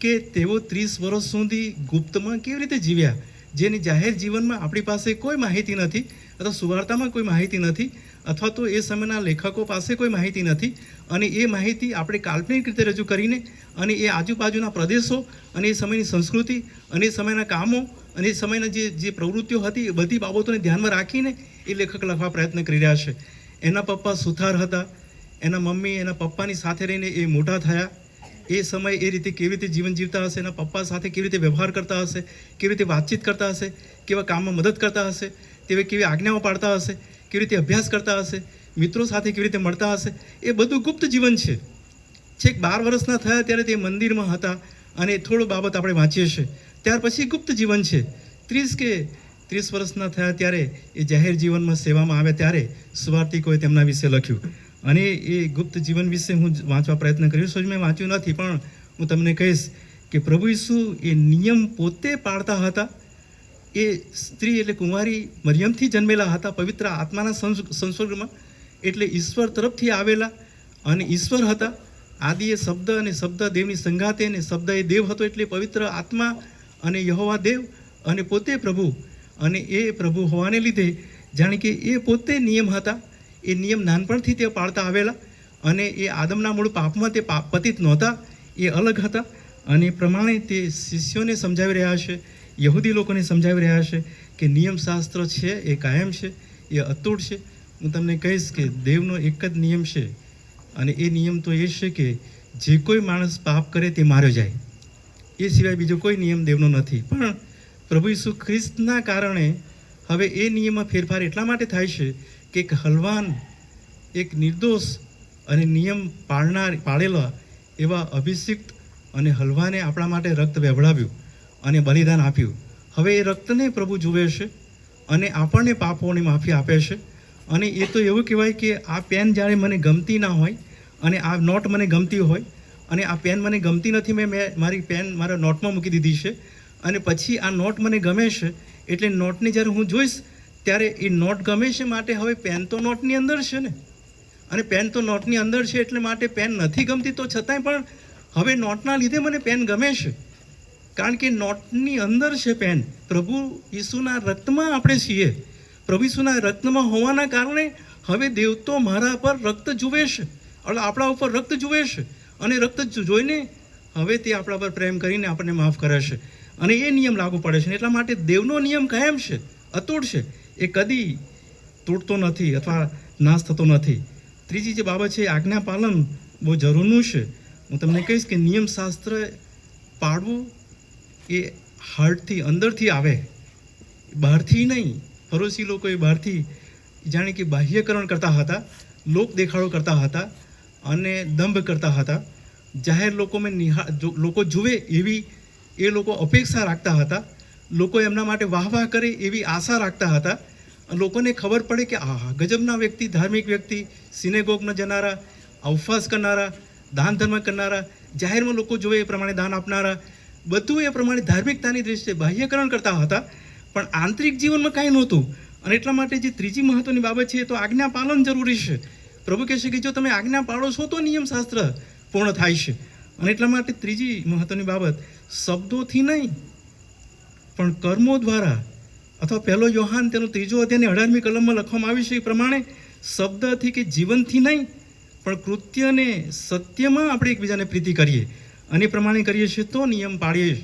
કે તેઓ 30 વર્ષ સુધી ગુપ્તમાં કેવી રીતે જીવ્યા, જેની જાહેર જીવનમાં આપણી પાસે કોઈ માહિતી નથી, અથવા સુવાર્તામાં કોઈ માહિતી નથી, અથવા તો એ સમયના લેખકો પાસે કોઈ માહિતી નથી. અને એ માહિતી આપણે કાલ્પનિક રીતે રજૂ કરીને, અને એ આજુબાજુના પ્રદેશો, અને એ સમયની સંસ્કૃતિ, અને એ સમયના કામો, અને એ સમયના જે પ્રવૃત્તિઓ હતી એ બધી બાબતોને ધ્યાનમાં રાખીને એ લેખક લખવા પ્રયત્ન કરી રહ્યા છે. એના પપ્પા સુથાર હતા, એના મમ્મી એના પપ્પાની સાથે રહીને એ મોટા થયા. એ સમયે એ રીતે કેવી રીતે જીવન જીવતા હશે, એના પપ્પા સાથે કેવી રીતે વ્યવહાર કરતા હશે, કેવી રીતે વાતચીત કરતા હશે, કેવા કામમાં મદદ કરતા હશે, તેવી કેવી આજ્ઞાઓ પાડતા હશે, કેવી રીતે અભ્યાસ કરતા હશે, મિત્રો સાથે કેવી રીતે મળતા હશે, એ બધું ગુપ્ત જીવન છે. છેક 12 વર્ષના થયા ત્યારે તે મંદિરમાં હતા, અને થોડું બાબત આપણે વાંચીએ છીએ. ત્યાર પછી ગુપ્ત જીવન છે. 30 વર્ષના થયા ત્યારે એ જાહેર જીવનમાં સેવામાં આવ્યા, ત્યારે સુવાર્તિકોએ તેમના વિશે લખ્યું, અને એ ગુપ્ત જીવન વિશે હું વાંચવા પ્રયત્ન કર્યો છું. મેં વાંચ્યું નથી, પણ હું તમને કહીશ કે પ્રભુ ઈસુ એ નિયમ પોતે પાળતા હતા. એ સ્ત્રી એટલે કુંવારી મરિયમથી જન્મેલા હતા, પવિત્ર આત્માના સંસર્ગમાં, એટલે ઈશ્વર તરફથી આવેલા, અને ઈશ્વર હતા. આદિ એ શબ્દ, અને શબ્દ દેવની સંગાતે, અને શબ્દ એ દેવ હતો, એટલે પવિત્ર આત્મા અને યહોવા દેવ, અને પોતે પ્રભુ. અને એ પ્રભુ હોવાને લીધે જાણે કે એ પોતે નિયમ હતા. એ નિયમ નાનપણથી તે પાળતા આવેલા, અને એ આદમના મૂળ પાપમાં તે પતિત નહોતા, એ અલગ હતા. અને એ પ્રમાણે તે શિષ્યોને સમજાવી રહ્યા છે, યહૂદી લોકોને સમજાવી રહ્યા છે કે નિયમશાસ્ત્ર છે એ કાયમ છે, એ અતૂટ છે. હું તમને કહીશ કે દેવનો એક જ નિયમ છે, અને એ નિયમ તો એ છે કે જે કોઈ માણસ પાપ કરે તે માર્યો જાય. એ સિવાય બીજો કોઈ નિયમ દેવનો નથી. પણ પ્રભુ ઈસુ ખ્રિસ્તના કારણે હવે એ નિયમમાં ફેરફાર એટલા માટે થાય છે કે એક હલવાન, એક નિર્દોષ અને નિયમ પાળેલા એવા અભિષિક્ત અને હલવાને આપણા માટે રક્ત વહેવડાવ્યું અને બલિદાન આપ્યું. હવે એ રક્તને પ્રભુ જુએ છે, અને આપણને પાપોની માફી આપે છે. અને એ તો એવું કહેવાય કે આ પેન જ્યારે મને ગમતી ના હોય, અને આ નોટ મને ગમતી હોય, અને આ પેન મને ગમતી નથી, મેં મારી પેન મારા નોટમાં મૂકી દીધી છે, અને પછી આ નોટ મને ગમે છે, એટલે નોટને જ્યારે હું જોઈશ ત્યારે એ નોટ ગમે છે, માટે હવે પેન તો નોટની અંદર છે ને, અને પેન તો નોટની અંદર છે એટલે માટે પેન નથી ગમતી, તો છતાંય પણ હવે નોટના લીધે મને પેન ગમે છે, કારણ કે નોટની અંદર છે પેન. પ્રભુ ઈસુના રક્તમાં આપણે છીએ. પ્રભુ ઈસુના રક્તમાં હોવાના કારણે હવે દેવ તો મારા પર રક્ત જુએ છે, એટલે આપણા ઉપર રક્ત જુએ છે, અને રક્ત જોઈને હવે તે આપણા પર પ્રેમ કરીને આપણને માફ કરે છે, અને એ નિયમ લાગુ પડે છે. એટલા માટે દેવનો નિયમ કાયમ છે, અતૂટ છે, એ કદી તૂટતો નથી અથવા નાશ થતો નથી. ત્રીજી જે બાબત છે, આજ્ઞા પાલન બહુ જરૂરનું છે. હું તમને કહીશ કે નિયમશાસ્ત્ર પાળવું એ હાર્ટથી, અંદરથી આવે, બહારથી નહીં. ફરોશી લોકો એ બહારથી જાણે કે બાહ્યકરણ કરતા હતા, લોક દેખાડો કરતા હતા અને દંભ કરતા હતા. જાહેર લોકો જુએ એવી એ લોકો અપેક્ષા રાખતા હતા, લોકો એમના માટે વાહ વાહ કરે એવી આશા રાખતા હતા. લોકોને ખબર પડે કે આ ગજબના વ્યક્તિ, ધાર્મિક વ્યક્તિ, સિનેગોગમાં જનારા, ઉપવાસ કરનારા, દાન ધર્મ કરનારા, જાહેરમાં લોકો જુએ એ પ્રમાણે દાન આપનારા, બધું એ પ્રમાણે ધાર્મિકતાની દૃષ્ટિએ બાહ્યકરણ કરતા હતા, પણ આંતરિક જીવનમાં કાંઈ નહોતું. અને એટલા માટે જે ત્રીજી મહત્વની બાબત છે તો આજ્ઞા પાલન જરૂરી છે. પ્રભુ કહે છે કે જો તમે આજ્ઞા પાળો છો તો નિયમશાસ્ત્ર પૂર્ણ થાય છે. અને એટલા માટે ત્રીજી મહત્વની બાબત, શબ્દોથી નહીં પણ કર્મો દ્વારા, અથવા પહેલો યોહાન તેનો 3 અધ્યાયની 18મી કલમમાં લખવામાં આવ્યું છે એ પ્રમાણે શબ્દથી કે જીવનથી નહીં પણ કૃત્યને સત્યમાં આપણે એકબીજાને પ્રીતિ કરીએ, અને એ પ્રમાણે કરીએ છીએ તો નિયમ પાળીએ,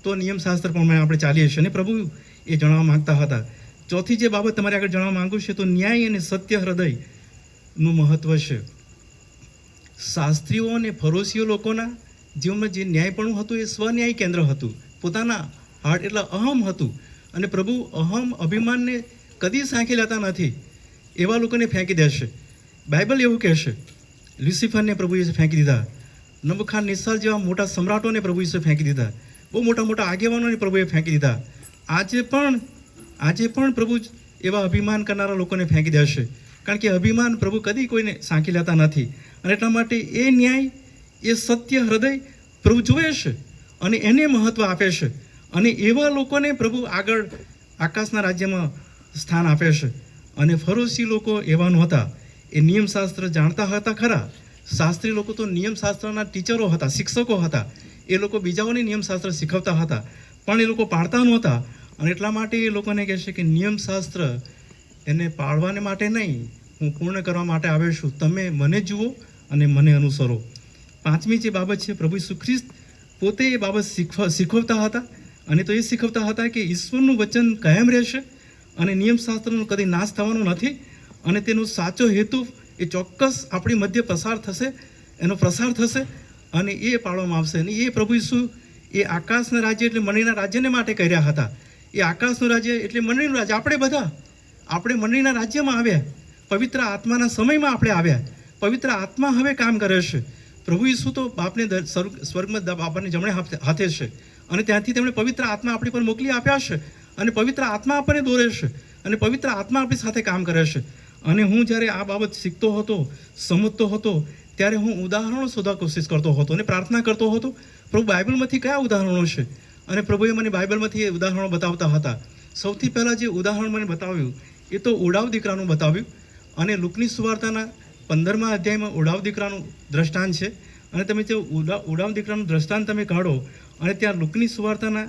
તો નિયમશાસ્ત્ર પ્રમાણે આપણે ચાલીએ છીએ. અને પ્રભુ એ જણાવવા માંગતા હતા. ચોથી જે બાબત તમારે આગળ જણાવવા માંગુ છું તો ન્યાય અને સત્ય હૃદયનું મહત્વ છે. શાસ્ત્રીઓ અને ફરોશીઓ લોકોના જીવનમાં જે ન્યાયપણું હતું એ સ્વન્યાય કેન્દ્ર હતું, પોતાના હાર્ટ એટલે અહમ હતું. અને પ્રભુ અહમ, અભિમાનને કદી સાંખી લેતા નથી, એવા લોકોને ફેંકી દેશે. બાઇબલ એવું કહેશે, લ્યુસિફરને પ્રભુ ઈસુએ ફેંકી દીધા, નબુખાન નિસાર જેવા મોટા સમ્રાટોને પ્રભુ ઈસુએ ફેંકી દીધા, બહુ મોટા મોટા આગેવાનોને પ્રભુએ ફેંકી દીધા. આજે પણ પ્રભુ એવા અભિમાન કરનારા લોકોને ફેંકી દેશે, કારણ કે અભિમાન પ્રભુ કદી કોઈને સાંખી લેતા નથી. અને એટલા માટે એ ન્યાય, એ સત્ય હૃદય પ્રભુ જુએ છે અને એને મહત્ત્વ આપે છે. અને એવા લોકોને પ્રભુ આગળ આકાશના રાજ્યમાં સ્થાન આપે છે. અને ફરોશી લોકો એવા નહોતા, એ નિયમશાસ્ત્ર જાણતા હતા ખરા. શાસ્ત્રી લોકો તો નિયમશાસ્ત્રના ટીચરો હતા, શિક્ષકો હતા, એ લોકો બીજાઓને નિયમશાસ્ત્ર શીખવતા હતા, પણ એ લોકો પાળતા નહોતા. અને એટલા માટે એ લોકોને કહે છે કે નિયમશાસ્ત્ર એને પાળવાને માટે નહીં, હું પૂર્ણ કરવા માટે આવ્યો છું. તમે મને જુઓ અને મને અનુસરો. પાંચમી જે બાબત છે, પ્રભુ ઈસુ ખ્રિસ્ત પોતે એ બાબત શીખવતા હતા. અને તો એ શીખવતા હતા કે ઈશ્વરનું વચન કાયમ રહેશે અને નિયમશાસ્ત્રનો કદી નાશ થવાનો નથી, અને તેનો સાચો હેતુ એ ચોક્કસ આપણી મધ્ય પસાર થશે, એનો પ્રસાર થશે અને એ પાળવામાં આવશે. અને એ પ્રભુ ઈસુ એ આકાશના રાજ્ય એટલે મંડળીના રાજ્યને માટે કર્યા હતા. એ આકાશનું રાજ્ય એટલે મંડળીનું રાજ્ય. આપણે મંડળીના રાજ્યમાં આવ્યા, પવિત્ર આત્માના સમયમાં આપણે આવ્યા. પવિત્ર આત્મા હવે કામ કરે છે. પ્રભુ ઈસુ તો બાપને સ્વર્ગમાં બાપાને જમણે હાથે છે, અને ત્યાંથી તેમણે પવિત્ર આત્મા આપણી પર મોકલી આપ્યા છે, અને પવિત્ર આત્મા આપણને દોરે છે, અને પવિત્ર આત્મા આપણી સાથે કામ કરે છે. અને હું જ્યારે આ બાબત શીખતો હતો, સમજતો હતો, ત્યારે હું ઉદાહરણો શોધવા કોશિશ કરતો હતો અને પ્રાર્થના કરતો હતો, પ્રભુ બાઇબલમાંથી કયા ઉદાહરણો છે. અને પ્રભુએ મને બાઇબલમાંથી એ ઉદાહરણો બતાવતા હતા. સૌથી પહેલાં જે ઉદાહરણ મને બતાવ્યું એ તો ઉડાવ દીકરાનું બતાવ્યું. અને લુકની સુવાર્તાના 15મા અધ્યાયમાં ઉડાવ દીકરાનું દ્રષ્ટાંત છે. અને તમે જે ઉડાવ દીકરાનું દ્રષ્ટાંત તમે કાઢો, અને ત્યાં લુકની સુવાર્તાના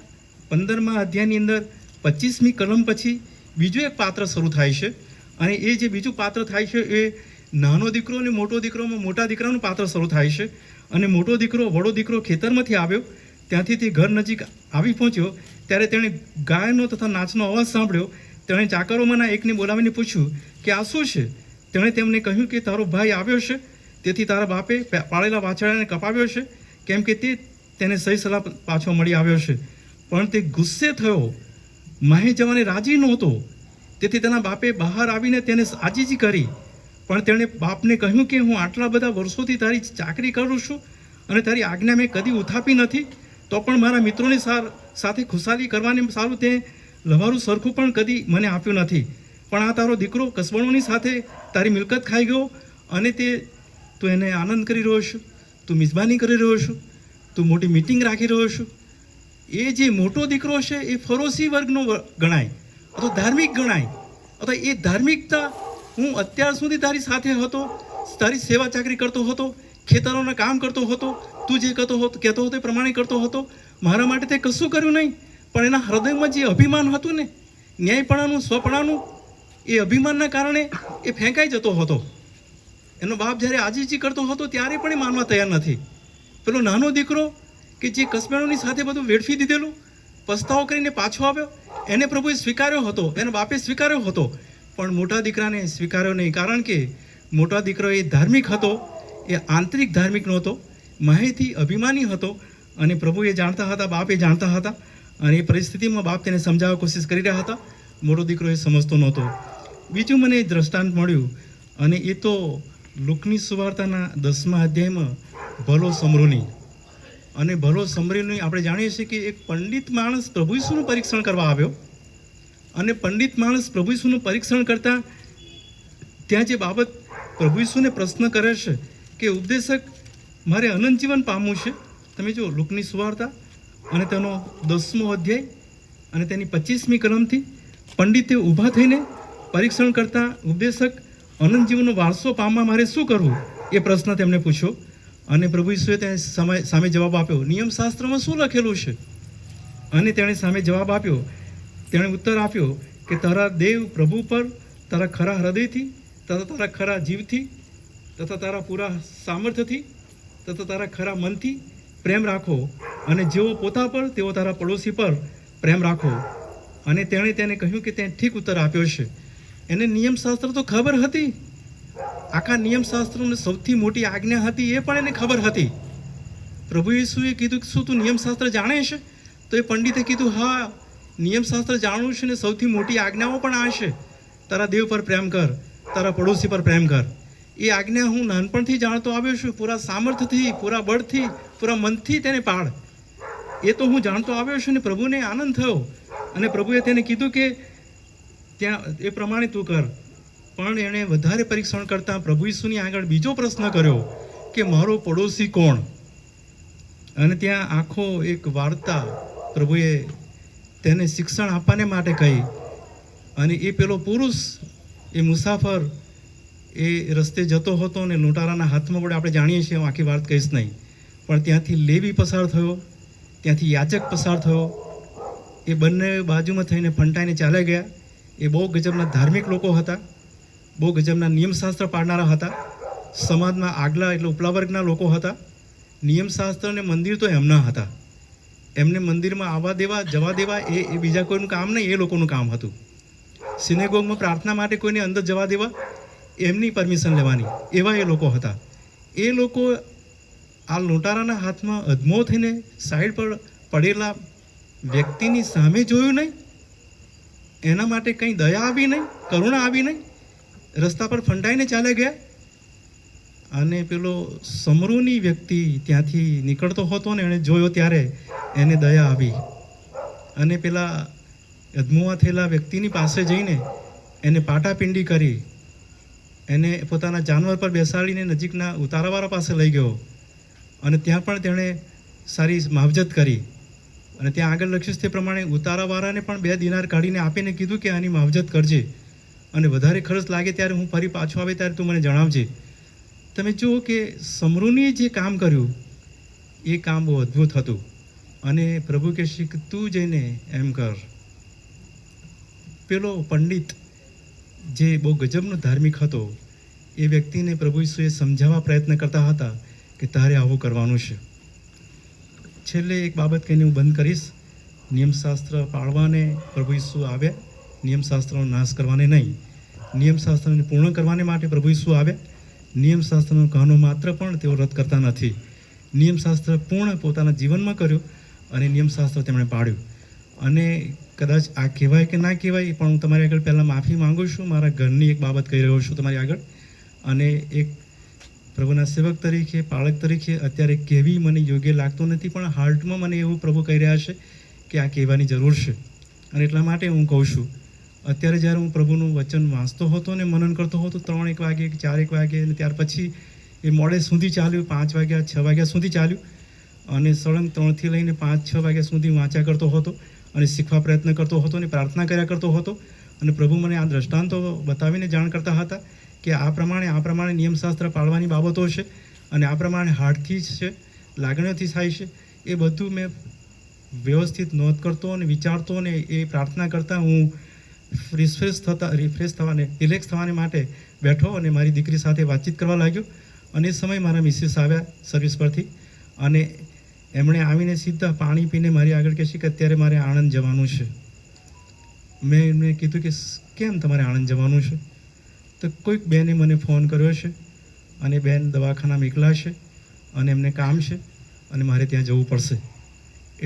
15મા અધ્યાયની અંદર 25મી કલમ પછી બીજું એક પાત્ર શરૂ થાય છે. અને એ જે બીજું પાત્ર થાય છે એ નાનો દીકરો અને મોટો દીકરોમાં મોટા દીકરાનું પાત્ર શરૂ થાય છે. અને મોટો દીકરો, વડો દીકરો ખેતરમાંથી આવ્યો, ત્યાંથી તે ઘર નજીક આવી પહોંચ્યો, ત્યારે તેણે ગાયનો તથા નાચનો અવાજ સાંભળ્યો. તેણે ચાકરોમાંના એકને બોલાવીને પૂછ્યું કે આ શું છે. તેણે તેમને કહ્યું કે તારો ભાઈ આવ્યો છે, તેથી તારા બાપે પાળેલા વાછરડાને કપાવ્યો છે, કેમ કે તેને સહી સલાહ પાછો મળી આવ્યો છે. પણ તે ગુસ્સે થયો, માહે જવાને રાજી નહોતો, તેથી તેના બાપે બહાર આવીને તેને આજીજી કરી. પણ તેણે બાપને કહ્યું કે હું આટલા બધા વર્ષોથી તારી ચાકરી કરું છું અને તારી આજ્ઞા મેં કદી ઉથાપી નથી, તો પણ મારા મિત્રોની સાથે ખુશાલી કરવાની સારું તે લવારું સરખું પણ કદી મને આપ્યું નથી. પણ આ તારો દીકરો કસબણોની સાથે તારી મિલકત ખાઈ ગયો, અને તું એને આનંદ કરી રહ્યો છું, તું મિજબાની કરી રહ્યો છું, તું મોટી મીટિંગ રાખી રહ્યો છું. એ જે મોટો દીકરો છે એ ફરોશી વર્ગનો ગણાય, અથવા ધાર્મિક ગણાય, અથવા એ ધાર્મિકતા હું અત્યાર સુધી તારી સાથે હતો તારી સેવા ચાકરી કરતો હતો, ખેતરોના કામ કરતો હતો, તું જે કહેતો હતો એ પ્રમાણે કરતો હતો. મારા માટે તે કશું કર્યું નહીં, પણ એના હૃદયમાં જે અભિમાન હતું ને, ન્યાયપણાનું, સ્વપણાનું, એ અભિમાનના કારણે એ ફેંકાઈ જતો હતો. એનો બાપ જ્યારે આજીજી કરતો હતો ત્યારે પણ એ માનવા તૈયાર નથી. પેલો નાનો દીકરો કે જે કસબેણોની સાથે બધું વેડફી દીધેલું, પસ્તાવો કરીને પાછો આવ્યો, એને પ્રભુએ સ્વીકાર્યો હતો, એના બાપે સ્વીકાર્યો હતો, પણ મોટા દીકરાને સ્વીકાર્યો નહીં. કારણ કે મોટા દીકરો એ ધાર્મિક હતો, એ આંતરિક ધાર્મિક નહોતો, માહિતી અભિમાની હતો. અને પ્રભુ એ જાણતા હતા, બાપ એ જાણતા હતા, અને એ પરિસ્થિતિમાં બાપ તેને સમજાવવા કોશિશ કરી રહ્યા હતા. મોટો દીકરો એ સમજતો નહોતો. બીજું મને દ્રષ્ટાંત મળ્યું, અને એ તો લુકની સુવાર્તાના 10મા અધ્યાયમાં ભલો સમરૂની. અને ભલો સમરૂની આપણે જાણીએ છીએ કે એક પંડિત માણસ પ્રભુ ઈસુનું પરીક્ષણ કરવા આવ્યો, અને પંડિત માણસ પ્રભુ ઈસુનું પરીક્ષણ કરતા ત્યાં જે બાબત પ્રભુ ઈસુને પ્રશ્ન કરે છે કે ઉપદેશક, મારે અનંત જીવન પામવું છે. તમે જો લુકની સુવાર્તા અને તેનો 10મો અધ્યાય અને તેની 25મી કલમથી પંડિતે ઊભા થઈને પરીક્ષણ કરતા, ઉપદેશક, અનંત જીવનનો વારસો પામવા મારે શું કરવું, એ પ્રશ્ન તેમને પૂછ્યો. અને પ્રભુ ઈસુએ તેને સામે જવાબ આપ્યો, નિયમશાસ્ત્રમાં શું લખેલું છે? અને તેણે સામે જવાબ આપ્યો, તેણે ઉત્તર આપ્યો કે તારા દેવ પ્રભુ પર તારા ખરા હૃદયથી તથા તારા ખરા જીવથી તથા તારા પૂરા સામર્થ્યથી તથા તારા ખરા મનથી પ્રેમ રાખો, અને જેવો પોતા પર તેવો તારા પડોશી પર પ્રેમ રાખો. અને તેણે તેને કહ્યું કે તેણે ઠીક ઉત્તર આપ્યો છે. એને નિયમશાસ્ત્ર તો ખબર હતી, આખા નિયમશાસ્ત્રોની સૌથી મોટી આજ્ઞા હતી એ પણ એને ખબર હતી. પ્રભુ ઈસુએ કીધું કે શું તું નિયમશાસ્ત્ર જાણે છે? તો એ પંડિતે કીધું, હા, નિયમશાસ્ત્ર જાણવું છે, ને સૌથી મોટી આજ્ઞાઓ પણ આ છે, તારા દેવ પર પ્રેમ કર, તારા પડોશી પર પ્રેમ કર. એ આજ્ઞા હું નાનપણથી જાણતો આવ્યો છું, પૂરા સામર્થ્યથી, પૂરા બળથી, પૂરા મનથી તેને પાળ. એ તો હું જાણતો આવ્યો છું, ને પ્રભુને આનંદ થયો, અને પ્રભુએ તેને કીધું કે ત્યાં એ પ્રમાણે તું કર. પણ એણે વધારે પરીક્ષણ કરતાં પ્રભુ ઈસુની આગળ બીજો પ્રશ્ન કર્યો કે મારો પડોશી કોણ? અને ત્યાં આખો એક વાર્તા પ્રભુએ તેને શિક્ષણ આપવાને માટે કહી. અને એ પેલો પુરુષ, એ મુસાફર, એ રસ્તે જતો હતો ને લૂંટારાના હાથમાં પડે. આપણે જાણીએ છીએ, હું આખી વાત કહીશ નહીં, પણ ત્યાંથી લેવી પસાર થયો, ત્યાંથી યાચક પસાર થયો. એ બંને બાજુમાં થઈને ફંટાઈને ચાલ્યા ગયા. એ બહુ ગજબના ધાર્મિક લોકો હતા, બહુ ગજબના નિયમશાસ્ત્ર પાડનારા હતા, સમાજમાં આગલા એટલે ઉપલા વર્ગના લોકો હતા. નિયમશાસ્ત્ર અને મંદિર તો એમના હતા, એમને મંદિરમાં આવવા દેવા, જવા દેવા એ બીજા કોઈનું કામ નહીં, એ લોકોનું કામ હતું. સિનેગોગમાં પ્રાર્થના માટે કોઈને અંદર જવા દેવા, એમની પરમિશન લેવાની, એવા એ લોકો હતા. એ લોકો આ લૂંટારાના હાથમાં અધમો થઈને સાઈડ પર પડેલા વ્યક્તિની સામે જોયું નહીં, એના માટે કંઈ દયા આવી નહીં, કરુણા આવી નહીં, રસ્તા પર ફંટાઈને ચાલ્યા ગયા. અને પેલો સમરૂની વ્યક્તિ ત્યાંથી નીકળતો હતો ને એણે જોયો ત્યારે એને દયા આવી, અને પેલા અધમુઆ થયેલા વ્યક્તિની પાસે જઈને એને પાટાપિંડી કરી, એને પોતાના જાનવર પર બેસાડીને નજીકના ઉતારાવાળા પાસે લઈ ગયો, અને ત્યાં પણ તેણે સારી માવજત કરી. અને ત્યાં આગળ લખ્યું તે પ્રમાણે ઉતારાવાળાને પણ 2 દિનાર કાઢીને આપીને કીધું કે આની માવજત કરજે, અને વધારે ખર્ચ લાગે ત્યારે હું ફરી પાછો આવે ત્યારે તું મને જણાવજે. તમે જુઓ કે સમરૂનીએ જે કામ કર્યું એ કામ બહુ અદ્ભુત હતું. અને પ્રભુ કહેશે કે તું જઈને એમ કર. પેલો પંડિત જે બહુ ગજબનો ધાર્મિક હતો, એ વ્યક્તિને પ્રભુ ઈસુએ સમજાવવા પ્રયત્ન કરતા હતા કે તારે આવું કરવાનું છે. છેલ્લે એક બાબત કહીને હું બંધ કરીશ. નિયમશાસ્ત્ર પાળવાને પ્રભુ ઈસુ આવ્યા, નિયમશાસ્ત્રનો નાશ કરવાને નહીં, નિયમશાસ્ત્રને પૂર્ણ કરવાને માટે પ્રભુ ઈસુ આવ્યા. નિયમશાસ્ત્રનો કહનો માત્ર પણ તેઓ રદ કરતા નથી. નિયમશાસ્ત્ર પૂર્ણ પોતાના જીવનમાં કર્યો, અને નિયમશાસ્ત્ર તેમણે પાળ્યું. અને કદાચ આ કહેવાય કે ના કહેવાય, પણ હું તમારી આગળ પહેલાં માફી માગું છું. મારા ઘરની એક બાબત કહી રહ્યો છું તમારી આગળ, અને એક પ્રભુના સેવક તરીકે, પાળક તરીકે અત્યારે કહેવી મને યોગ્ય લાગતું નથી, પણ હાર્ટમાં મને એવું પ્રભુ કહી રહ્યા છે કે આ કહેવાની જરૂર છે. અને એટલા માટે હું કહું છું. અત્યારે જ્યારે હું પ્રભુનું વચન વાંચતો હતો ને મનન કરતો હતો 3-1 વાગે, 4-1 વાગે, અને ત્યાર પછી એ મોડે સુધી ચાલ્યું, 5 વાગ્યા, 6 વાગ્યા સુધી ચાલ્યું, અને સળંગ 3થી લઈને 5-6 વાગ્યા સુધી વાંચ્યા કરતો હતો, અને શીખવા પ્રયત્ન કરતો હતો, અને પ્રાર્થના કર્યા કરતો હતો. અને પ્રભુ મને આ દ્રષ્ટાંતો બતાવીને જાણ કરતા હતા કે આ પ્રમાણે નિયમશાસ્ત્ર પાળવાની બાબતો છે અને આ પ્રમાણે હાર્ટથી છે, લાગણીઓથી થાય છે, એ બધું મેં વ્યવસ્થિત નોંધ કરતો અને વિચારતો અને એ પ્રાર્થના કરતાં હું રિફ્રેશ થવાને રિલેક્સ થવાને માટે બેઠો અને મારી દીકરી સાથે વાતચીત કરવા લાગ્યો. અને એ સમયે મારા મિસિસ આવ્યા સર્વિસ પરથી અને એમણે આવીને સીધા પાણી પીને મારી આગળ કહે છે કે અત્યારે મારે આણંદ જવાનું છે. મેં એમને કીધું કે કેમ તમારે આણંદ જવાનું છે? તો કોઈક બેને મને ફોન કર્યો છે અને બેન દવાખાનામાં એકલા છે અને એમને કામ છે અને મારે ત્યાં જવું પડશે.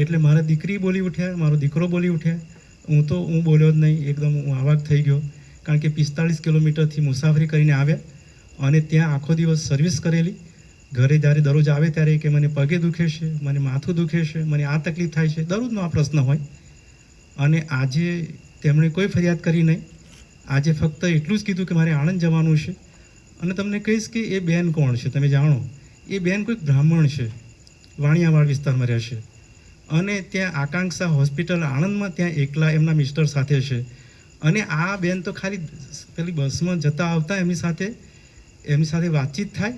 એટલે મારા દીકરી બોલી ઉઠ્યા, મારો દીકરો બોલી ઉઠ્યા. હું બોલ્યો જ નહીં, એકદમ હું આવાક થઈ ગયો. કારણ કે 45 કિલોમીટરથી મુસાફરી કરીને આવ્યા અને ત્યાં આખો દિવસ સર્વિસ કરેલી. ઘરે જ્યારે દરરોજ આવે ત્યારે કે મને પગે દુખે છે, મને માથું દુખે છે, મને આ તકલીફ થાય છે, દરરોજનો આ પ્રશ્ન હોય. અને આજે તેમણે કોઈ ફરિયાદ કરી નહીં. આજે ફક્ત એટલું જ કીધું કે મારે આણંદ જવાનું છે. અને તમને કહીશ કે એ બેન કોણ છે તમે જાણો? એ બેન કોઈક બ્રાહ્મણ છે, વાણિયાવાડ વિસ્તારમાં રહે છે અને ત્યાં આકાંક્ષા હોસ્પિટલ આણંદમાં ત્યાં એકલા એમના મિસ્ટર સાથે છે. અને આ બેન તો ખાલી પેલી બસમાં જતા આવતા એમની સાથે વાતચીત થાય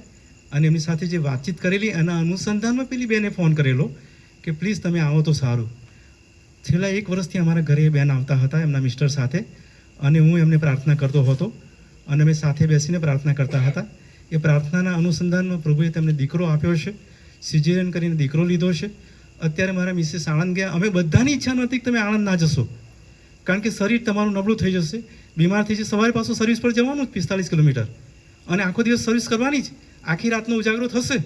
અને એમની સાથે જે વાતચીત કરેલી એના અનુસંધાનમાં પેલી બેને ફોન કરેલો કે પ્લીઝ તમે આવો તો સારું. છેલ્લા 1 વર્ષથી અમારા ઘરે એ બેન આવતા હતા એમના મિસ્ટર સાથે અને હું એમને પ્રાર્થના કરતો હતો અને અમે સાથે બેસીને પ્રાર્થના કરતા હતા. એ પ્રાર્થનાના અનુસંધાનમાં પ્રભુએ તેમને દીકરો આપ્યો છે, સિઝેરિયન કરીને દીકરો લીધો છે. અત્યારે મારા મિસિસ આણંદ ગયા. અમે બધાની ઈચ્છા નહોતી કે તમે આણંદ ના જશો, કારણ કે શરીર તમારું નબળું થઈ જશે, બીમાર થઈ જશે. સવારે પાછું સર્વિસ પર જવાનું જ 45 કિલોમીટર અને આખો દિવસ સર્વિસ કરવાની જ, આખી રાતનો ઉજાગરો થશે.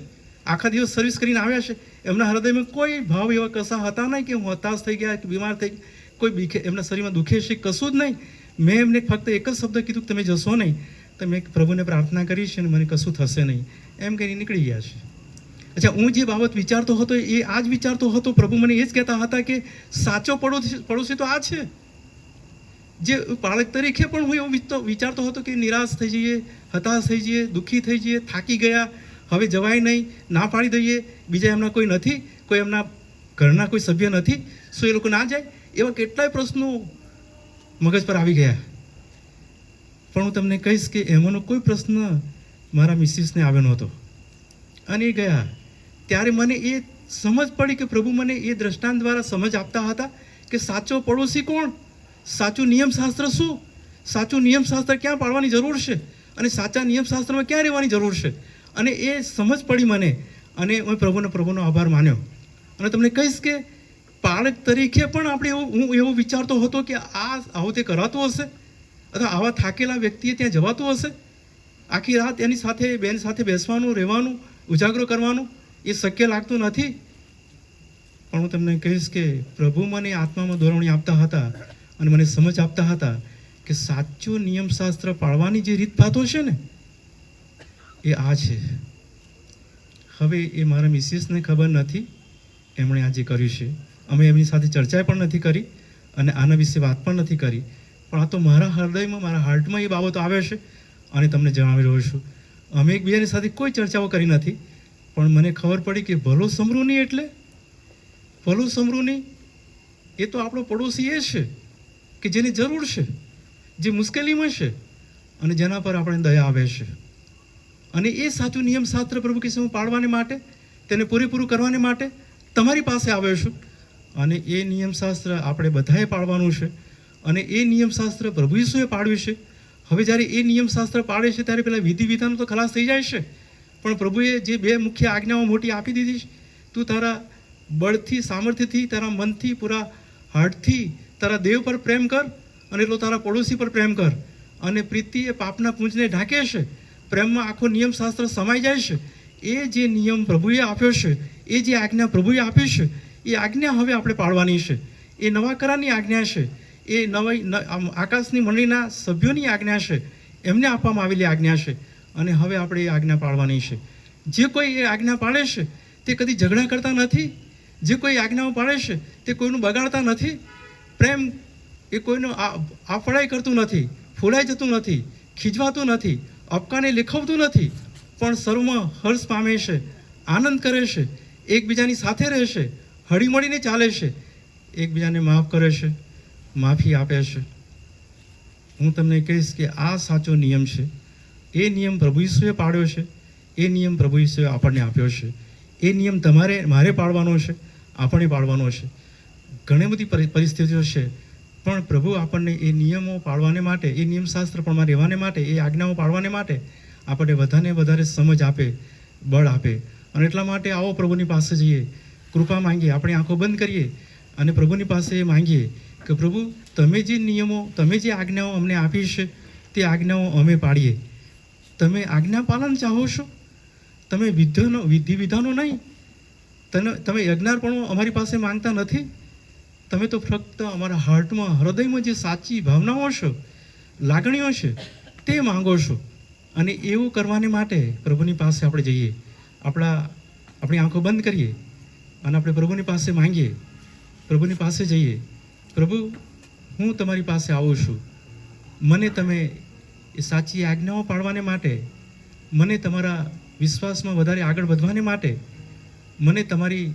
આખા દિવસ સર્વિસ કરીને આવ્યા છે. એમના હૃદયમાં કોઈ ભાવ એવા કશા હતા નહીં કે હું હતાશ થઈ ગયા કે બીમાર થઈ ગયા, કોઈ બીખે એમના શરીરમાં દુખે છે કશું જ નહીં. મેં એમને ફક્ત એક જ શબ્દ કીધું કે તમે જશો નહીં. તો મેં પ્રભુને પ્રાર્થના કરી છે અને મને કશું થશે નહીં એમ કહીને નીકળી ગયા છે. અચ્છા, હું જે બાબત વિચારતો હતો એ આ જ વિચારતો હતો. પ્રભુ મને એ જ કહેતા હતા કે સાચો પડોશી તો આ છે. જે બાળક તરીકે પણ હું એવું વિચારતો હતો કે નિરાશ થઈ જઈએ, હતાશ થઈ જઈએ, દુઃખી થઈ જઈએ, થાકી ગયા, હવે જવાય નહીં, ના પાડી દઈએ, બીજા એમના કોઈ નથી, કોઈ એમના ઘરના કોઈ સભ્ય નથી, શું એ લોકો ના જાય? એવા કેટલાય પ્રશ્નો મગજ પર આવી ગયા. પણ હું તમને કહીશ કે એમાંનો કોઈ પ્રશ્ન મારા મિસિસને આવ્યો નહોતો અને એ ગયા. ત્યારે મને એ સમજ પડી કે પ્રભુ મને એ દ્રષ્ટાંત દ્વારા સમજ આપતા હતા કે સાચો પડોશી કોણ, સાચું નિયમશાસ્ત્ર શું, સાચું નિયમશાસ્ત્ર ક્યાં પાળવાની જરૂર છે અને સાચા નિયમશાસ્ત્રમાં ક્યાં રહેવાની જરૂર છે. અને એ સમજ પડી મને અને હું પ્રભુનો આભાર માન્યો. અને તમને કહીશ કે બાળક તરીકે પણ હું એવું વિચારતો હતો કે આવું તે કરાતું હશે અથવા આવા થાકેલા વ્યક્તિએ ત્યાં જવાતું હશે? આખી રાત એની સાથે બેન સાથે બેસવાનું, રહેવાનું, ઉજાગરો કરવાનું એ શક્ય લાગતું નથી. પણ હું તમને કહીશ કે પ્રભુ મને આત્મામાં દોરવણી આપતા હતા અને મને સમજ આપતા હતા કે સાચું નિયમશાસ્ત્ર પાળવાની જે રીતભાતો છે ને એ આ છે. હવે એ મારા મિસિસને ખબર નથી, એમણે આજે કર્યું છે. અમે એમની સાથે ચર્ચા પણ નથી કરી અને આના વિશે વાત પણ નથી કરી. પણ આ તો મારા હૃદયમાં, મારા હાર્ટમાં એ બાબતો આવે છે અને તમને જણાવી રહ્યો છું. અમે એકબીજાની સાથે કોઈ ચર્ચાઓ કરી નથી, પણ મને ખબર પડી કે ભલો સમરૂની એટલે ભલો સમરૂની એ તો આપણો પડોશી એ છે કે જેની જરૂર છે, જે મુશ્કેલીમાં છે અને જેના પર આપણે દયા આવે છે. અને એ સાચું નિયમશાસ્ત્ર પ્રભુ કહેશે હું પાળવાને માટે, તેને પૂરેપૂરું કરવાને માટે તમારી પાસે આવ્યો છું. અને એ નિયમશાસ્ત્ર આપણે બધાએ પાળવાનું છે અને એ નિયમશાસ્ત્ર પ્રભુ ઈસુએ પાળ્યું છે. હવે જ્યારે એ નિયમશાસ્ત્ર પાળે છે ત્યારે પેલા વિધિ વિધાનો તો ખલાસ થઈ જાય છે, પણ પ્રભુએ જે 2 મુખ્ય આજ્ઞાઓ મોટી આપી દીધી છે, તું તારા બળથી, સામર્થ્યથી, તારા મનથી, પૂરા હાર્ટથી તારા દેવ પર પ્રેમ કર અને એટલો તારા પડોશી પર પ્રેમ કર. અને પ્રીતિ એ પાપના પૂંજને ઢાંકે છે, પ્રેમમાં આખો નિયમશાસ્ત્ર સમાઈ જાય છે. એ જે નિયમ પ્રભુએ આપ્યો છે, એ જે આજ્ઞા પ્રભુએ આપી છે, એ આજ્ઞા હવે આપણે પાળવાની છે. એ નવા કરારની આજ્ઞા છે, એ આકાશની મંડળીના સભ્યોની આજ્ઞા છે, એમને આપવામાં આવેલી આજ્ઞા છે અને હવે આપણે એ આજ્ઞા પાળવાની છે. જે કોઈ એ આજ્ઞા પાળે છે તે કદી ઝઘડા કરતા નથી, જે કોઈ આજ્ઞાઓ પાળે છે તે કોઈનું બગાડતા નથી, પ્રેમ એ કોઈનું આફળાઈ કરતું નથી, ફૂલાઈ જતું નથી, ખીજવાતું નથી, અપકાને લેખવતું નથી, પણ સર્વમાં હર્ષ પામે છે, આનંદ કરે છે, એકબીજાની સાથે રહે છે, હળીમળીને ચાલે છે, એકબીજાને માફ કરે છે, માફી આપે છે. હું તમને કહીશ કે આ સાચો નિયમ છે એ નિયમ પ્રભુ ઈસુએ પાડ્યો છે, એ નિયમ પ્રભુ ઈસુએ આપણને આપ્યો છે. એ નિયમ મારે પાડવાનો છે, આપણે પાડવાનો છે. ઘણી બધી પરિસ્થિતિઓ છે, પણ પ્રભુ આપણને એ નિયમો પાળવાને માટે, એ નિયમશાસ્ત્ર પણ રહેવાને માટે, એ આજ્ઞાઓ પાળવાને માટે આપણને વધારે સમજ આપે, બળ આપે. અને એટલા માટે આવો પ્રભુની પાસે જઈએ, કૃપા માંગીએ, આપણી આંખો બંધ કરીએ અને પ્રભુની પાસે માંગીએ કે પ્રભુ તમે જે નિયમો, તમે જે આજ્ઞાઓ અમને આપી છે તે આજ્ઞાઓ અમે પાડીએ. તમે આજ્ઞા પાલન ચાહો છો, તમે વિધિ વિધાનો નહીં, તમે યજ્ઞાર્પણો અમારી પાસે માંગતા નથી. તમે તો ફક્ત અમારા હાર્ટમાં, હૃદયમાં જે સાચી ભાવનાઓ છે, લાગણીઓ છે તે માંગો છો. અને એવું કરવાને માટે પ્રભુની પાસે આપણે જઈએ, આપણી આંખો બંધ કરીએ અને આપણે પ્રભુની પાસે માંગીએ, પ્રભુની પાસે જઈએ. પ્રભુ હું તમારી પાસે આવું છું, મને તમે એ સાચી આજ્ઞાઓ પાળવાને માટે, મને તમારા વિશ્વાસમાં વધારે આગળ વધવાને માટે, મને તમારી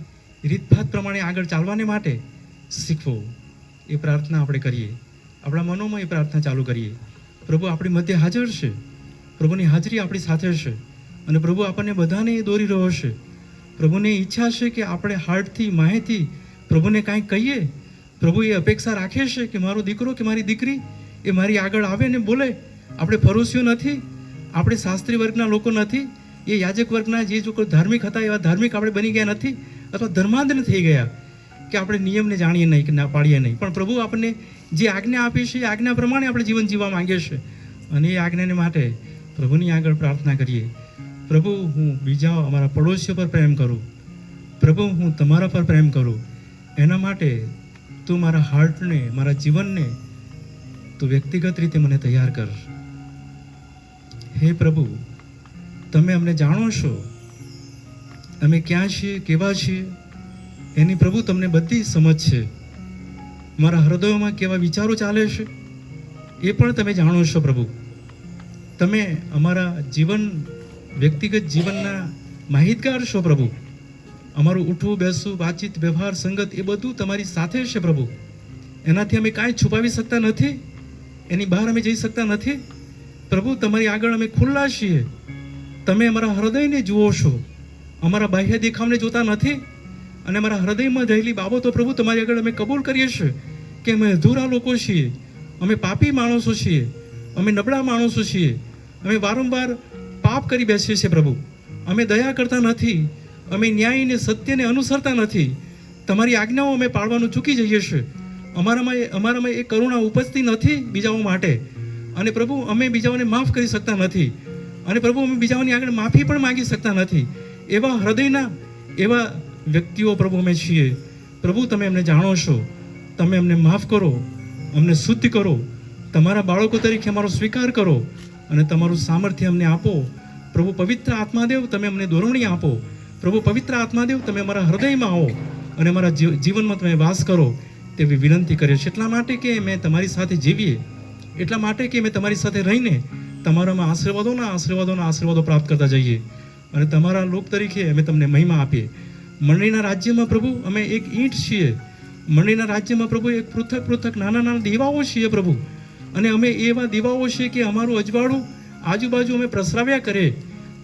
રીતભાત પ્રમાણે આગળ ચાલવાને માટે શીખવો. એ પ્રાર્થના આપણે કરીએ, આપણા મનોમાં એ પ્રાર્થના ચાલુ કરીએ. પ્રભુ આપણી મધ્ય હાજર છે, પ્રભુની હાજરી આપણી સાથે છે અને પ્રભુ આપણને બધાને દોરી રહ્યો છે. પ્રભુને ઈચ્છા છે કે આપણે હાર્ટથી, માહેથી પ્રભુને કાંઈક કહીએ. પ્રભુ એ અપેક્ષા રાખે છે કે મારો દીકરો કે મારી દીકરી એ મારી આગળ આવે ને બોલે. આપણે ફરોશીઓ નથી, આપણે શાસ્ત્રી વર્ગના લોકો નથી, એ યાજક વર્ગના જે લોકો ધાર્મિક હતા એવા ધાર્મિક આપણે બની ગયા નથી, અથવા ધર્માંધ થઈ ગયા કે આપણે નિયમને જાણીએ નહીં, કે ના પાડીએ નહીં. પણ પ્રભુ આપણને જે આજ્ઞા આપી છે એ આજ્ઞા પ્રમાણે આપણે જીવન જીવવા માંગીએ છીએ. અને એ આજ્ઞાને માટે પ્રભુની આગળ પ્રાર્થના કરીએ. પ્રભુ હું બીજા અમારા પડોશીઓ પર પ્રેમ કરું, પ્રભુ હું તમારા પર પ્રેમ કરું. એના માટે તું મારા હાર્ટને, મારા જીવનને તું વ્યક્તિગત રીતે મને તૈયાર કર. હે પ્રભુ, તમે અમને જાણો છો, અમે ક્યાં છીએ, કેવા છીએ, એની પ્રભુ તમને બધી સમજ છે. મારા હૃદયોમાં કેવા વિચારો ચાલે છે એ પણ તમે જાણો છો. પ્રભુ તમે અમારા વ્યક્તિગત જીવનના માહિતગાર છો. પ્રભુ અમારું ઉઠવું, બેસવું, વાતચીત, વ્યવહાર, સંગત એ બધું તમારી સાથે છે. પ્રભુ એનાથી અમે કાંઈ છુપાવી શકતા નથી, એની બહાર અમે જઈ શકતા નથી. પ્રભુ તમારી આગળ અમે ખુલ્લા છીએ. તમે અમારા હૃદયને જુઓ છો, અમારા બાહ્ય દેખાવને જોતા નથી. અને અમારા હૃદયમાં રહેલી બાબતો પ્રભુ તમારી આગળ અમે કબૂલ કરીએ છીએ કે અમે અધૂરા લોકો છીએ, અમે પાપી માણસો છીએ, અમે નબળા માણસો છીએ, અમે વારંવાર પાપ કરી બેસીએ છીએ. પ્રભુ અમે દયા કરતા નથી, અમે ન્યાયને, સત્યને અનુસરતા નથી, તમારી આજ્ઞાઓ અમે પાળવાનું ચૂકી જઈએ છીએ. અમારામાં એ કરુણા ઉપજતી નથી બીજાઓ માટે. અને પ્રભુ અમે બીજાઓને માફ કરી શકતા નથી. અને પ્રભુ અમે બીજાઓની આગળ માફી પણ માંગી શકતા નથી. એવા હૃદયના, એવા વ્યક્તિઓ પ્રભુ અમે છીએ. પ્રભુ તમે અમને જાણો છો, તમે અમને માફ કરો, અમને શુદ્ધ કરો, તમારા બાળકો તરીકે અમારો સ્વીકાર કરો અને તમારું સામર્થ્ય અમને આપો. પ્રભુ પવિત્ર આત્માદેવ તમે અમને દોરવણી આપો. પ્રભુ પવિત્ર આત્માદેવ તમે અમારા હૃદયમાં આવો અને અમારા જીવનમાં તમે વાસ કરો તેવી વિનંતી કરે છે. એટલા માટે કે અમે તમારી સાથે જીવીએ, એટલા માટે કે અમે તમારી સાથે રહીને તમારામાં આશીર્વાદો પ્રાપ્ત કરતા જઈએ અને તમારા લોક તરીકે અમે તમને મહિમા આપીએ. મંડળીના રાજ્યમાં પ્રભુ અમે એક ઈંટ છીએ. મંડળીના રાજ્યમાં પ્રભુ એક પૃથક નાના દીવાઓ છીએ. પ્રભુ અને અમે એવા દીવાઓ છીએ કે અમારું અજવાળું આજુબાજુ અમે પ્રસરાવ્યા કરે